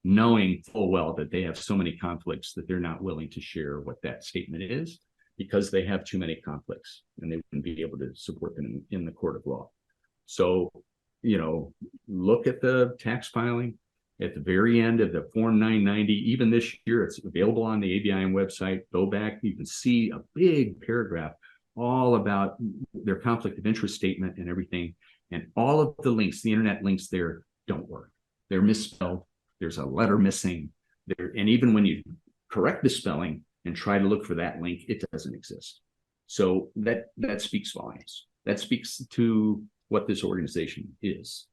knowing full well that they have so many conflicts that they're not willing to share what that statement is, because they have too many conflicts and they wouldn't be able to support them in the court of law. So, you know, look at the tax filing at the very end of the Form 990. Even this year, it's available on the ABIM website. Go back, you can see a big paragraph all about their conflict of interest statement and everything. And all of the links, the internet links there, don't work. They're misspelled. There's a letter missing there. And even when you correct the spelling and try to look for that link, it doesn't exist. So that speaks volumes. That speaks to what this organization is,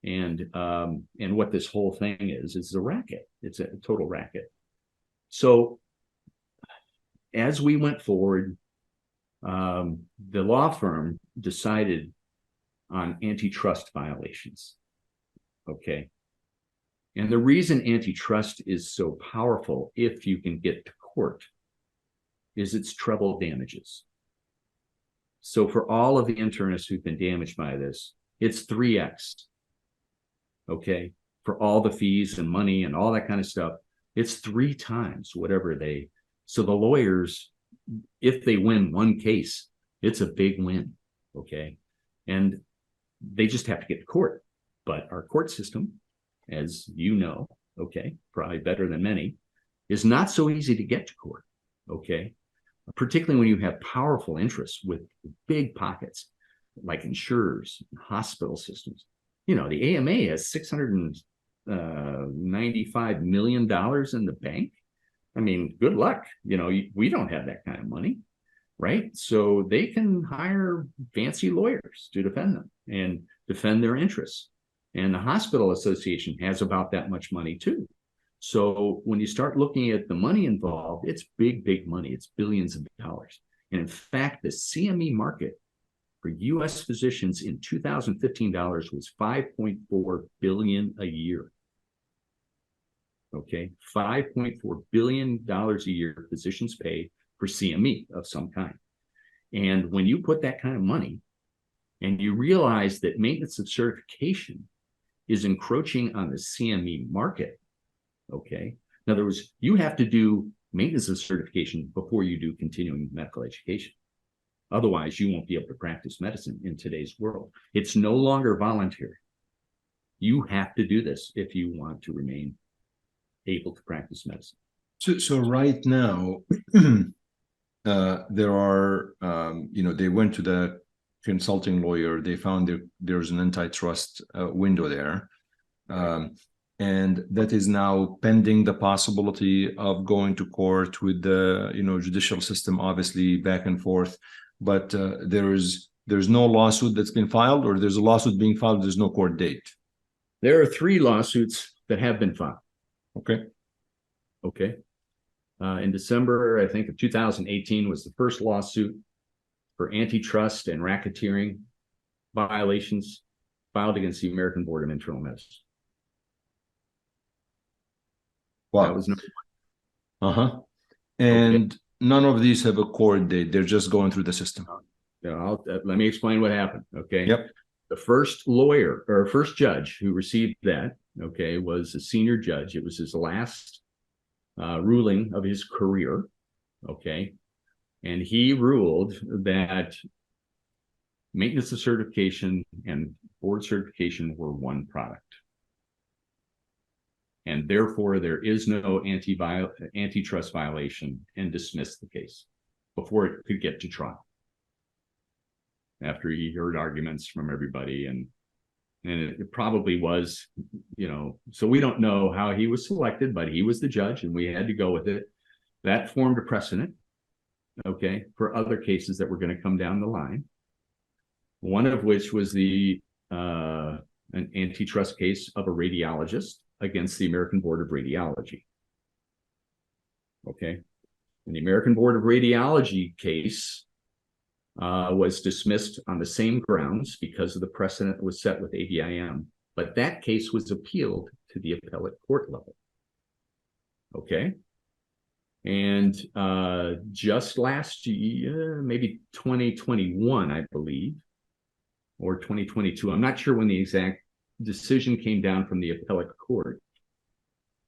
and what this whole thing is a racket. It's a total racket. So as we went forward, the law firm decided on antitrust violations. Okay. And the reason antitrust is so powerful, if you can get to court, is its treble damages. So for all of the internists who've been damaged by this, it's 3x. Okay. For all the fees and money and all that kind of stuff, it's 3 times whatever so the lawyers, if they win one case, it's a big win. Okay. And they just have to get to court. But our court system, as you know, okay, probably better than many, is not so easy to get to court. Okay. Particularly when you have powerful interests with big pockets, like insurers, hospital systems. You know, the AMA has $695 million in the bank. I mean, good luck. You know, we don't have that kind of money, right? So they can hire fancy lawyers to defend them and defend their interests. And the hospital association has about that much money too. So when you start looking at the money involved, it's big, big money. It's billions of dollars. And in fact, the CME market for U.S. physicians in 2015 was $5.4 billion a year. Okay, $5.4 billion a year physicians pay for CME of some kind. And when you put that kind of money and you realize that maintenance of certification is encroaching on the CME market, okay, in other words, you have to do maintenance of certification before you do continuing medical education. Otherwise, you won't be able to practice medicine in today's world. It's no longer voluntary. You have to do this if you want to remain able to practice medicine. So right now, there are, they went to the consulting lawyer. They found there's an antitrust window there. And that is now pending the possibility of going to court with the, judicial system, obviously back and forth. But there's no lawsuit that's been filed, or there's a lawsuit being filed. There's no court date. There are 3 lawsuits that have been filed. Okay. In December, I think, of 2018 was the first lawsuit for antitrust and racketeering violations filed against the American Board of Internal Medicine. Wow. That was number 1. And none of these have a court date. They're just going through the system. let me explain what happened. Okay. Yep. The first lawyer or first judge who received that, okay, was a senior judge. It was his last ruling of his career, okay, and he ruled that maintenance of certification and board certification were one product. And therefore, there is no antitrust violation, and dismissed the case before it could get to trial. After he heard arguments from everybody, and it probably was, so we don't know how he was selected, but he was the judge and we had to go with it. That formed a precedent, okay, for other cases that were going to come down the line. One of which was an antitrust case of a radiologist against the American Board of Radiology. Okay. And the American Board of Radiology case was dismissed on the same grounds because of the precedent that was set with ABIM. But that case was appealed to the appellate court level. Okay. And just last year, maybe 2021, I believe, or 2022, I'm not sure when the exact decision came down from the appellate court.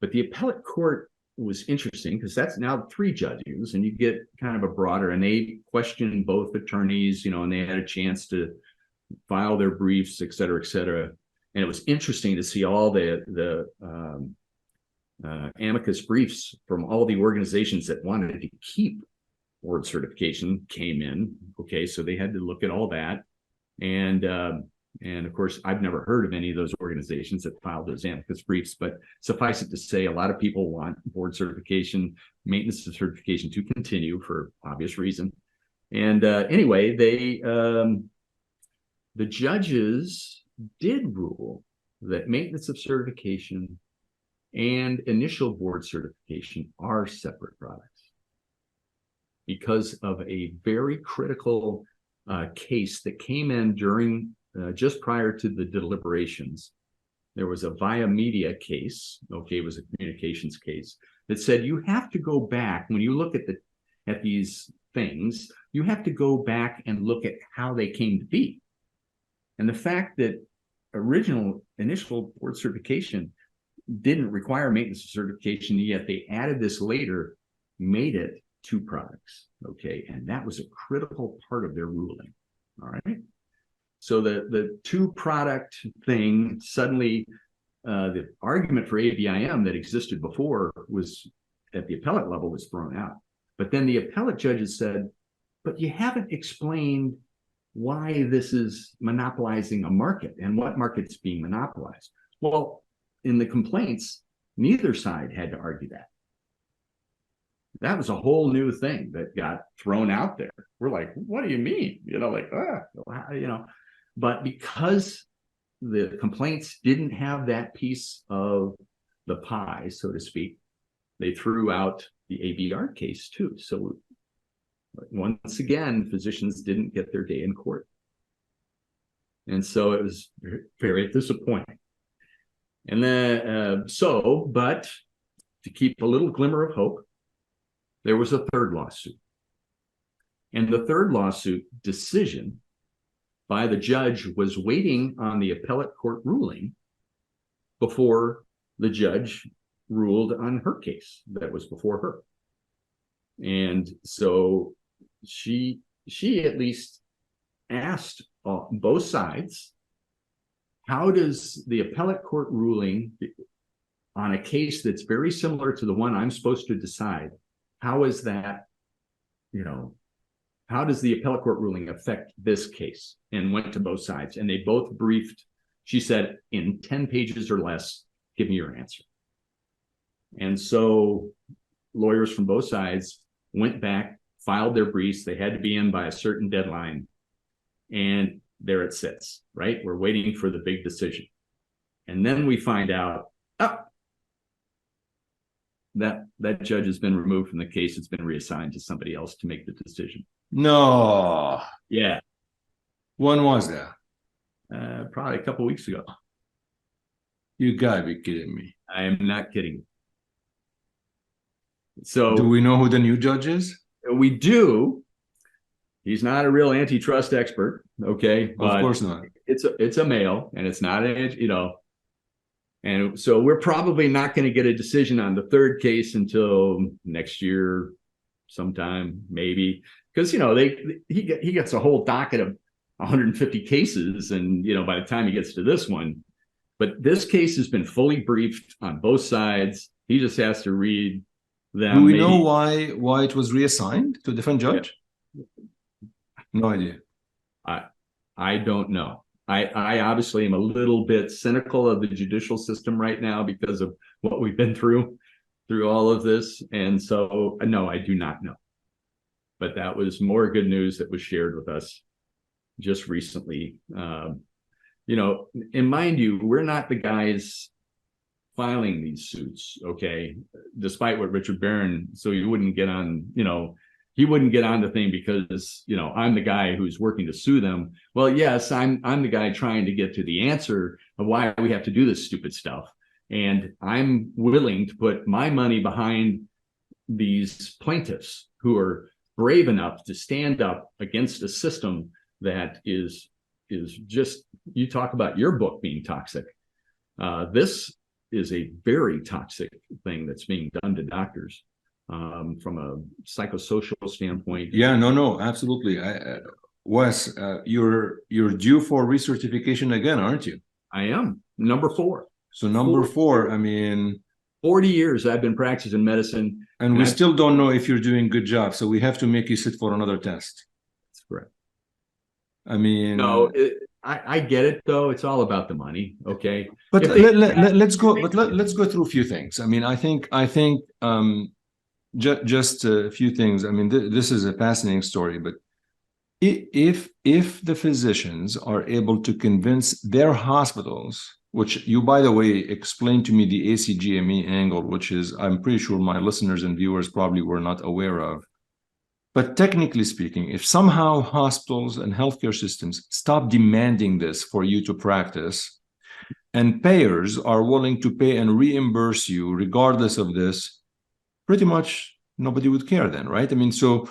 But the appellate court was interesting because that's now 3 judges, and you get kind of a broader, and they questioned both attorneys, and they had a chance to file their briefs, et cetera, et cetera. And it was interesting to see all the amicus briefs from all the organizations that wanted to keep board certification came in. Okay, so they had to look at all that. And of course, I've never heard of any of those organizations that filed those amicus briefs, but suffice it to say, a lot of people want board certification, maintenance of certification to continue for obvious reason. And anyway, the judges did rule that maintenance of certification and initial board certification are separate products because of a very critical case that came in during just prior to the deliberations. There was a via media case, okay, it was a communications case, that said you have to go back when you look at these things, you have to go back and look at how they came to be. And the fact that initial board certification didn't require maintenance of certification, yet they added this later, made it 2 products, okay, and that was a critical part of their ruling. All right. So the 2-product thing, suddenly the argument for ABIM that existed before was at the appellate level was thrown out. But then the appellate judges said, but you haven't explained why this is monopolizing a market and what market's being monopolized. Well, in the complaints, neither side had to argue that. That was a whole new thing that got thrown out there. We're like, what do you mean? But because the complaints didn't have that piece of the pie, so to speak, they threw out the ABR case too. So once again, physicians didn't get their day in court. And so it was very disappointing. And then, but to keep a little glimmer of hope, there was a 3rd lawsuit. And the 3rd lawsuit decision by the judge was waiting on the appellate court ruling before the judge ruled on her case that was before her. And so she at least asked both sides, how does the appellate court ruling on a case that's very similar to the one I'm supposed to decide, how is that, how does the appellate court ruling affect this case? And went to both sides, and they both briefed, she said, in 10 pages or less, give me your answer. And so lawyers from both sides went back, filed their briefs. They had to be in by a certain deadline. And there it sits, right? We're waiting for the big decision. And then we find out, that judge has been removed from the case. It's been reassigned to somebody else to make the decision. No. Yeah. When was that? Probably a couple of weeks ago. You gotta be kidding me. I am not kidding. So do we know who the new judge is? We do. He's not a real antitrust expert, okay? Of course not. It's a male, and it's not and so we're probably not going to get a decision on the third case until next year, sometime maybe, because he gets a whole docket of 150 cases, and by the time he gets to this one, but this case has been fully briefed on both sides. He just has to read them. Do we know why it was reassigned to a different judge? Yeah. No idea. I don't know. I obviously am a little bit cynical of the judicial system right now because of what we've been through all of this. And so, no, I do not know. But that was more good news that was shared with us just recently. And mind you, we're not the guys filing these suits, okay? Despite what Richard Barron, so he wouldn't get on, he wouldn't get on the thing because, I'm the guy who's working to sue them. Well, yes, I'm the guy trying to get to the answer of why we have to do this stupid stuff. And I'm willing to put my money behind these plaintiffs who are brave enough to stand up against a system that is just, you talk about your book being toxic. This is a very toxic thing that's being done to doctors. From a psychosocial standpoint. Yeah, no, absolutely. Wes, you're due for recertification again, aren't you? I am number 4. So number 4, I mean, 40 years I've been practicing medicine, and we still don't know if you're doing a good job. So we have to make you sit for another test. That's correct. I mean, no, I get it though. It's all about the money, okay? But let's go. But let's go through a few things. I mean, I think. Just a few things. I mean, this is a fascinating story, but if the physicians are able to convince their hospitals, which you, by the way, explained to me the ACGME angle, which is, I'm pretty sure my listeners and viewers probably were not aware of. But technically speaking, if somehow hospitals and healthcare systems stop demanding this for you to practice, and payers are willing to pay and reimburse you regardless of this, pretty much nobody would care then, right? I mean, so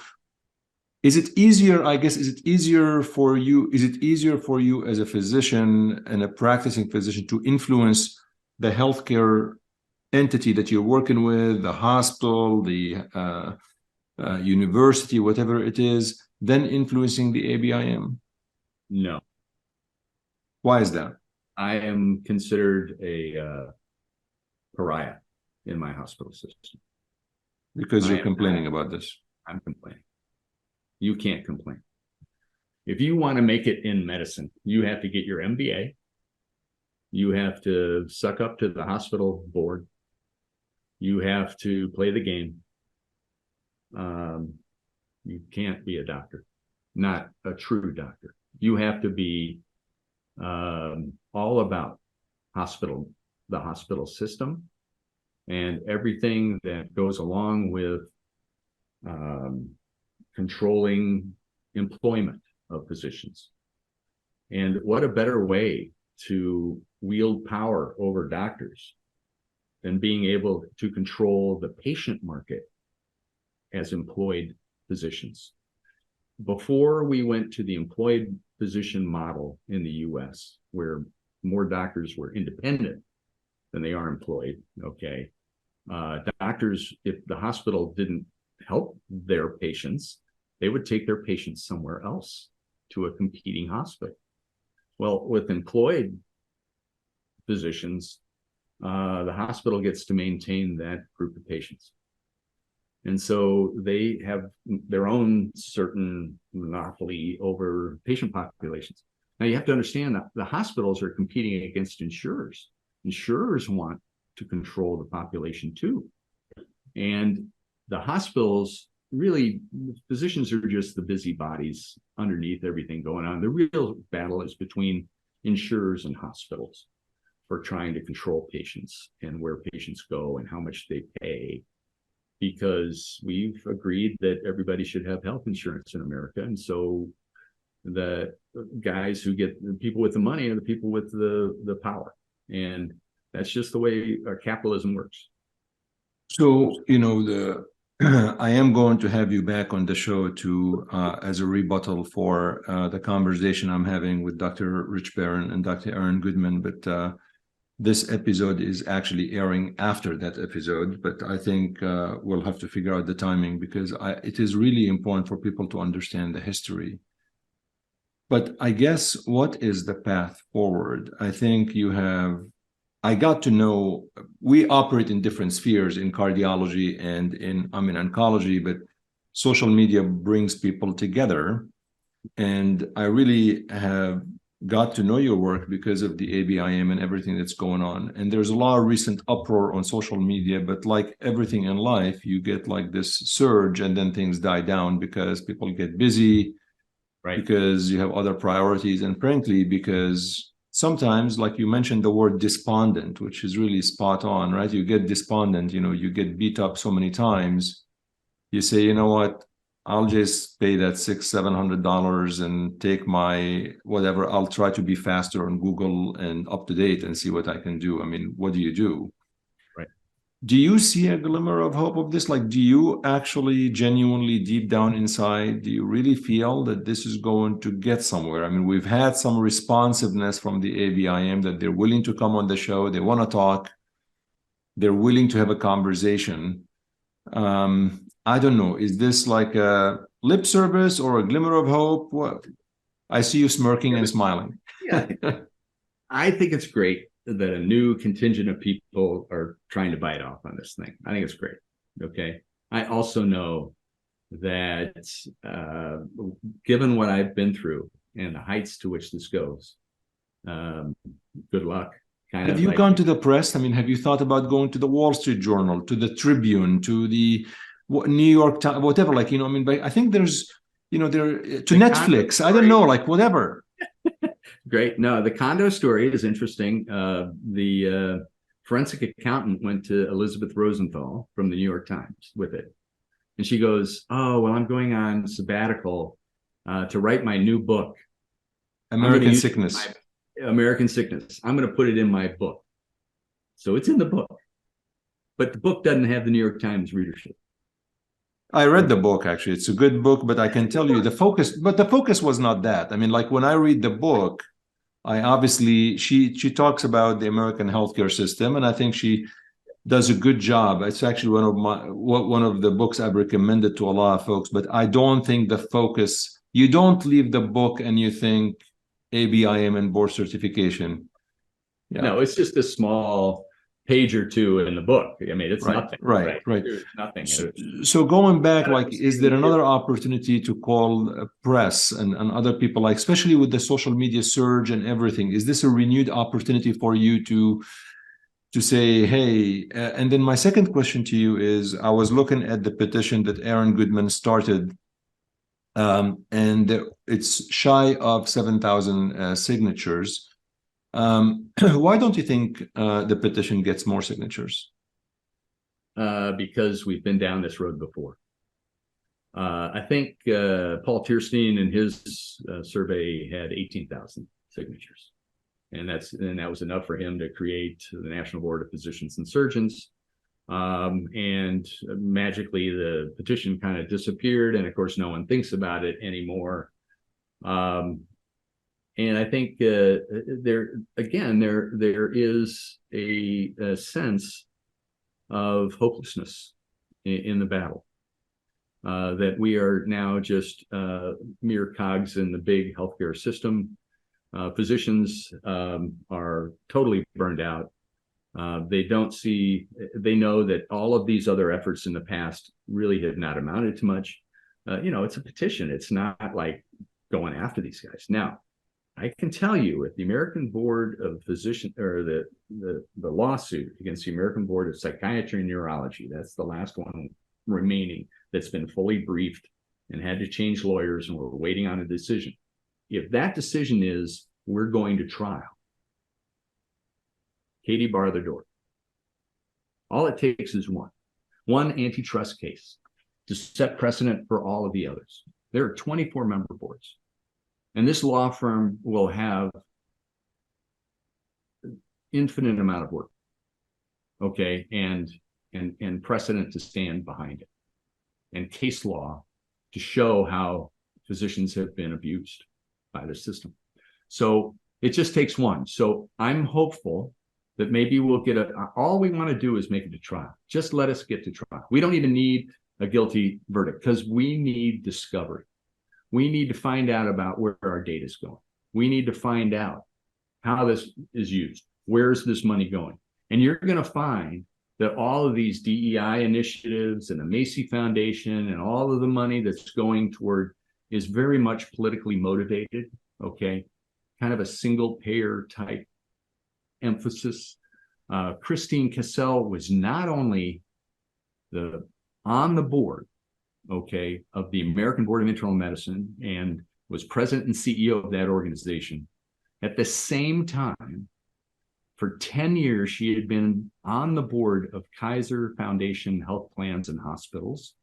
is it easier, I guess, is it easier for you as a physician and a practicing physician to influence the healthcare entity that you're working with, the hospital, the university, whatever it is, than influencing the ABIM? No. Why is that? I am considered a pariah in my hospital system. Because you're complaining about this. I'm complaining. You can't complain. If you want to make it in medicine, you have to get your MBA. You have to suck up to the hospital board. You have to play the game. You can't be a doctor, not a true doctor. You have to be all about the hospital system, and everything that goes along with controlling employment of physicians. And what a better way to wield power over doctors than being able to control the patient market as employed physicians. Before we went to the employed physician model in the US, where more doctors were independent than they are employed, okay? Doctors, if the hospital didn't help their patients, they would take their patients somewhere else to a competing hospital. Well, with employed physicians, the hospital gets to maintain that group of patients. And so they have their own certain monopoly over patient populations. Now you have to understand that the hospitals are competing against insurers. Insurers want to control the population too. And the hospitals, really, physicians are just the busybodies underneath everything going on. The real battle is between insurers and hospitals for trying to control patients and where patients go and how much they pay, because we've agreed that everybody should have health insurance in America. And so the guys who get the people with the money are the people with the power. And that's just the way our capitalism works. So, you know, I am going to have you back on the show to as a rebuttal for the conversation I'm having with Dr. Rich Barron and Dr. Aaron Goodman, but this episode is actually airing after that episode. But I think we'll have to figure out the timing because it is really important for people to understand the history. But I guess what is the path forward? I think I got to know we operate in different spheres in cardiology and in oncology, but social media brings people together. And I really have got to know your work because of the ABIM and everything that's going on. And there's a lot of recent uproar on social media, but like everything in life, you get like this surge and then things die down because people get busy, Right. because you have other priorities, and frankly, because sometimes, like you mentioned the word despondent, which is really spot on, right? You get despondent, you get beat up so many times. You say, you know what? I'll just pay that $600-700 and take my whatever. I'll try to be faster on Google and up to date and see what I can do. I mean, what do you do? Right. Do you see a glimmer of hope of this? Like, do you actually genuinely deep down inside, do you really feel that this is going to get somewhere? I mean, we've had some responsiveness from the ABIM that they're willing to come on the show. They want to talk. They're willing to have a conversation. I don't know. Is this like a lip service or a glimmer of hope? What? I see you smirking and smiling. Yeah. I think it's great that a new contingent of people are trying to bite off on this thing. I think it's great. Okay. I also know that given what I've been through and the heights to which this goes, good luck. Have you gone to the press? I mean, have you thought about going to the Wall Street Journal, to the Tribune, to the New York Times, whatever? Like, I mean, I think there's, there to Netflix. I don't know, like whatever. Great. No, the condo story is interesting. The forensic accountant went to Elizabeth Rosenthal from the New York Times with it. And she goes, oh, well, I'm going on sabbatical to write my new book. American Sickness. American Sickness. I'm going to put it in my book. So it's in the book. But the book doesn't have the New York Times readership. I read the book, actually. It's a good book, but I can tell you the focus was not that. I mean, like when I read the book, she talks about the American healthcare system, and I think she does a good job. It's actually one of the books I've recommended to a lot of folks, but I don't think the focus, you don't leave the book and you think ABIM and board certification. Yeah. No, it's just a small page or two in the book. I mean, it's nothing. Right. There's nothing. So going back, like, is there another opportunity to call press and other people, like, especially with the social media surge and everything? Is this a renewed opportunity for you to say, hey, and then my second question to you is, I was looking at the petition that Aaron Goodman started, and it's shy of 7,000 signatures. Why don't you think the petition gets more signatures? Because we've been down this road before. I think Paul Tierstein in his survey had 18,000 signatures. And that was enough for him to create the National Board of Physicians and Surgeons. And magically, the petition kind of disappeared. And of course, no one thinks about it anymore. And I think there is a sense of hopelessness in the battle. That we are now just mere cogs in the big healthcare system. Physicians are totally burned out. They know that all of these other efforts in the past really have not amounted to much. It's a petition. It's not like going after these guys. Now, I can tell you, if the American Board of Physicians, or the lawsuit against the American Board of Psychiatry and Neurology, that's the last one remaining that's been fully briefed and had to change lawyers, and we're waiting on a decision. If that decision is we're going to trial, Katie, bar the door. All it takes is one antitrust case to set precedent for all of the others. There are 24 member boards. And this law firm will have infinite amount of work, okay, and precedent to stand behind it. and case law to show how physicians have been abused by the system. So it just takes one. So I'm hopeful that maybe we'll get all we want to do is make it to trial. Just let us get to trial. We don't even need a guilty verdict because we need discovery. We need to find out about where our data is going. We need to find out how this is used. Where's this money going? And you're going to find that all of these DEI initiatives and the Macy Foundation and all of the money that's going toward is very much politically motivated, okay? Kind of a single payer type emphasis. Christine Cassell was not only on the board, okay, of the American Board of Internal Medicine and was president and CEO of that organization. At the same time, for 10 years, she had been on the board of Kaiser Foundation Health Plans and Hospitals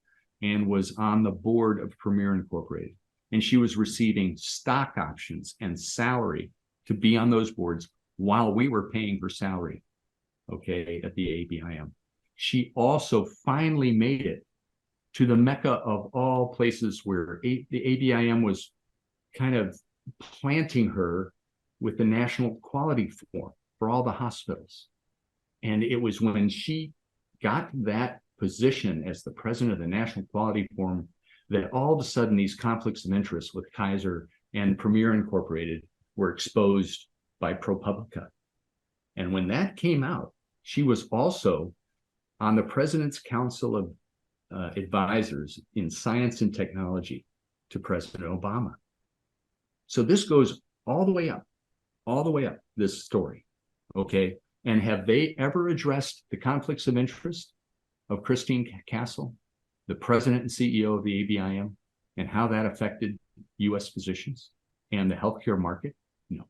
and was on the board of Premier Incorporated. And she was receiving stock options and salary to be on those boards while we were paying her salary, okay, at the ABIM. She also finally made it to the Mecca of all places where the ABIM was kind of planting her with the National Quality Forum for all the hospitals. And it was when she got that position as the president of the National Quality Forum that all of a sudden these conflicts of interest with Kaiser and Premier Incorporated were exposed by ProPublica. And when that came out, she was also on the President's Council of Advisors in Science and Technology to President Obama. So this goes all the way up, this story, okay? And have they ever addressed the conflicts of interest of Christine Castle, the president and CEO of the ABIM, and how that affected U.S. physicians and the healthcare market? No,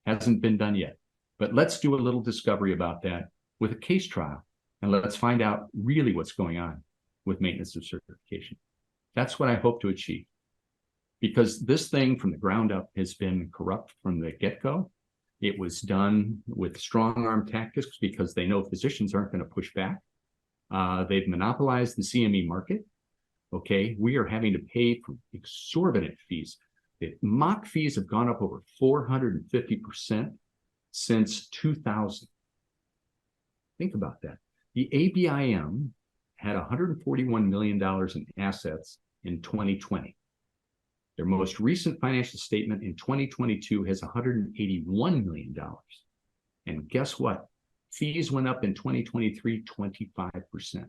hasn't been done yet. But let's do a little discovery about that with a case trial, and let's find out really what's going on with maintenance of certification. That's what I hope to achieve. Because this thing from the ground up has been corrupt from the get-go. It was done with strong arm tactics because they know physicians aren't going to push back. They've monopolized the CME market. Okay, we are having to pay for exorbitant fees. The MOC fees have gone up over 450% since 2000. Think about that. The ABIM had $141 million in assets in 2020. Their most recent financial statement in 2022 has $181 million. And guess what? Fees went up in 2023, 25%.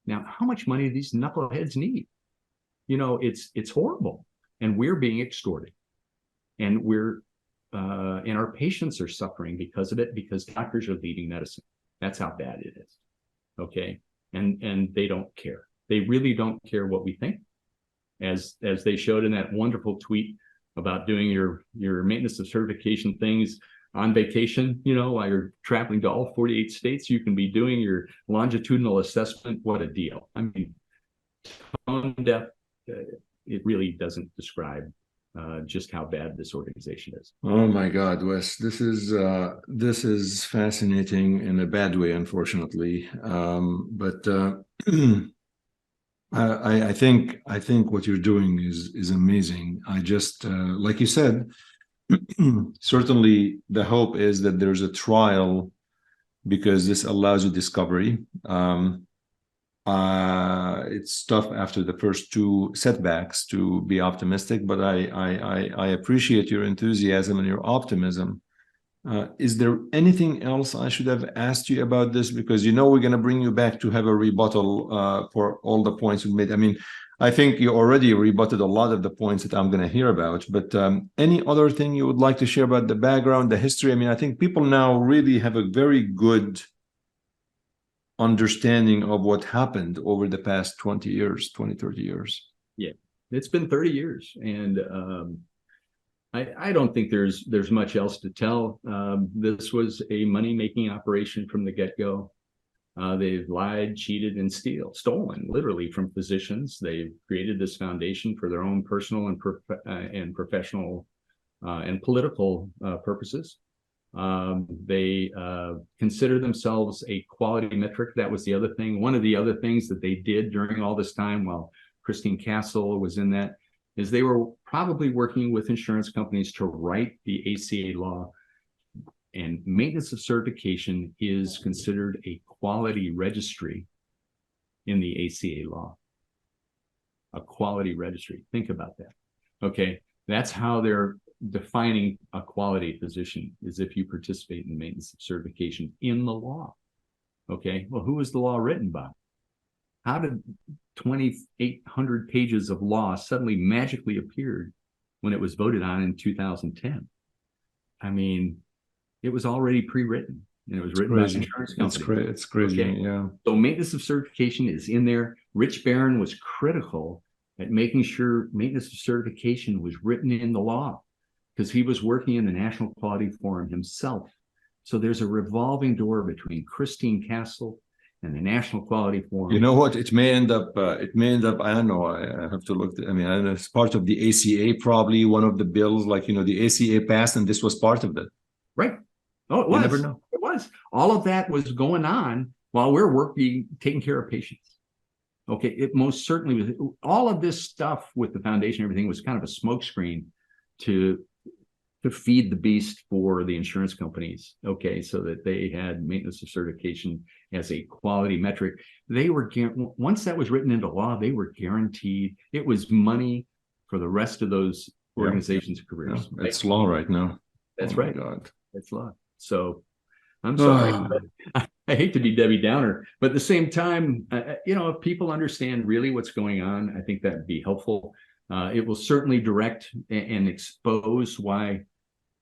Now, how much money do these knuckleheads need? You know, it's horrible. And we're being extorted. And and our patients are suffering because of it, because doctors are leaving medicine. That's how bad it is. Okay. And they don't care. They really don't care what we think. As they showed in that wonderful tweet about doing your maintenance of certification things on vacation, you know, while you're traveling to all 48 states, you can be doing your longitudinal assessment. What a deal. I mean, tone deaf, it really doesn't describe just how bad this organization is. Oh my God, Wes, this is fascinating in a bad way, unfortunately. I think what you're doing is amazing. I just like you said, certainly the hope is that there's a trial because this allows you discovery. It's tough after the first two setbacks to be optimistic, but I appreciate your enthusiasm and your optimism. Is there anything else I should have asked you about this? Because you know we're going to bring you back to have a rebuttal for all the points you made. I mean, I think you already rebutted a lot of the points that I'm going to hear about, but any other thing you would like to share about the background, the history? I mean, I think people now really have a very good understanding of what happened over the past 20 years, 20, 30 years. Yeah, it's been 30 years. And I don't think there's much else to tell. This was a money-making operation from the get-go. They've lied, cheated, and stolen literally from physicians. They've created this foundation for their own personal and professional and political purposes. They consider themselves a quality metric. That was the other thing. One of the other things that they did during all this time while Christine Castle was in that is they were probably working with insurance companies to write the ACA law. And maintenance of certification is considered a quality registry in the ACA law. A quality registry. Think about that. Okay, that's how they're defining a quality position, is if you participate in the maintenance of certification in the law. Okay, well, who was the law written by? How did 2,800 pages of law suddenly magically appeared when it was voted on in 2010? I mean, it was already pre-written, and it was written by insurance companies. It's crazy, okay? Yeah. So maintenance of certification is in there. Rich Barron was critical at making sure maintenance of certification was written in the law, because he was working in the National Quality Forum himself. So there's a revolving door between Christine Castle and the National Quality Forum. You know what? It may end up, I don't know. I have to look. I mean, it's part of the ACA, probably one of the bills, like, the ACA passed, and this was part of it. Right. Oh, it was. You never know. It was. All of that was going on while we're working, taking care of patients. Okay. It most certainly was. All of this stuff with the foundation, everything was kind of a smokescreen to feed the beast for the insurance companies. Okay. So that they had maintenance of certification as a quality metric. They were, once that was written into law, they were guaranteed. It was money for the rest of those organizations' careers. Yeah. It's law right now. That's right. God. It's law. So I'm sorry. But I hate to be Debbie Downer, but at the same time, if people understand really what's going on, I think that would be helpful. It will certainly direct and expose why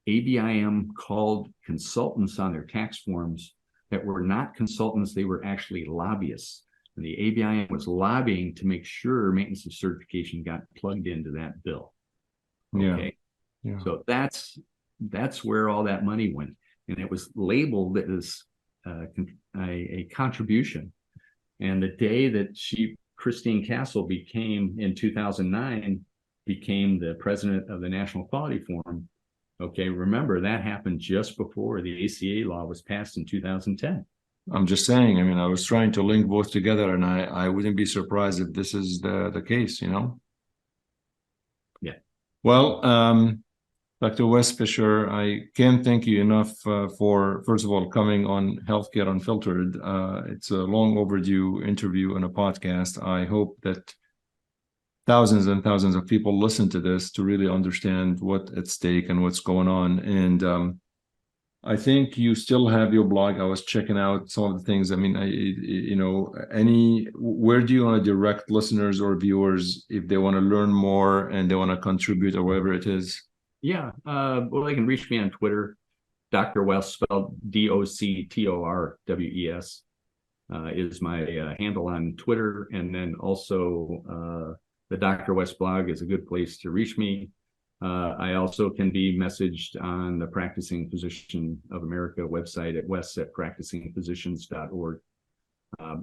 ABIM called consultants on their tax forms that were not consultants. They were actually lobbyists. And the ABIM was lobbying to make sure maintenance of certification got plugged into that bill. Okay. Yeah. So that's where all that money went. And it was labeled as a contribution. And the day that Christine Castle in 2009, became the president of the National Quality Forum. Okay, remember that happened just before the ACA law was passed in 2010. I'm just saying, I mean, I was trying to link both together, and I wouldn't be surprised if this is the case, Yeah. Well, Dr. Wes Fisher, I can't thank you enough for, first of all, coming on Healthcare Unfiltered. It's a long overdue interview and a podcast. I hope that thousands and thousands of people listen to this to really understand what's at stake and what's going on. And I think you still have your blog. I was checking out some of the things. I mean, where do you want to direct listeners or viewers if they want to learn more and they want to contribute or whatever it is? Yeah. Well, they can reach me on Twitter. Dr. Wes, spelled DOCTORWES, is my handle on Twitter. And then also the Dr. Wes blog is a good place to reach me. I also can be messaged on the Practicing Physician of America website at wes@practicingphysicians.org.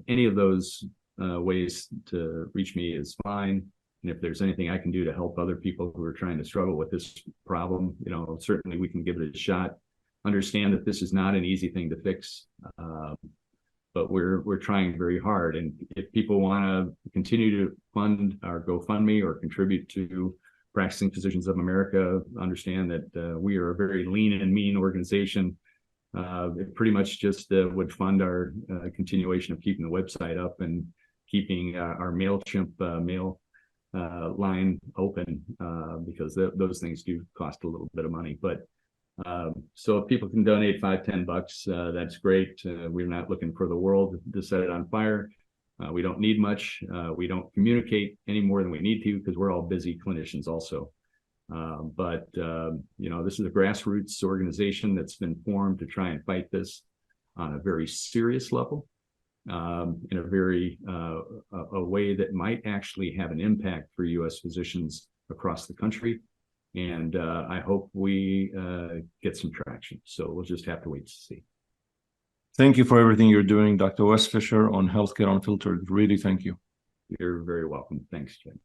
Any of those ways to reach me is fine. And if there's anything I can do to help other people who are trying to struggle with this problem, certainly we can give it a shot. Understand that this is not an easy thing to fix, but we're trying very hard. And if people want to continue to fund our GoFundMe or contribute to Practicing Physicians of America, understand that we are a very lean and mean organization. It pretty much just would fund our continuation of keeping the website up and keeping our MailChimp mail line open, because those things do cost a little bit of money. But so if people can donate $5-10, that's great. We're not looking for the world to set it on fire. We don't need much. We don't communicate any more than we need to because we're all busy clinicians also. But this is a grassroots organization that's been formed to try and fight this on a very serious level, in a very a way that might actually have an impact for U.S. physicians across the country. And I hope we get some traction. So we'll just have to wait to see. Thank you for everything you're doing, Dr. Wes Fisher on Healthcare Unfiltered. Really, thank you. You're very welcome. Thanks, Jim.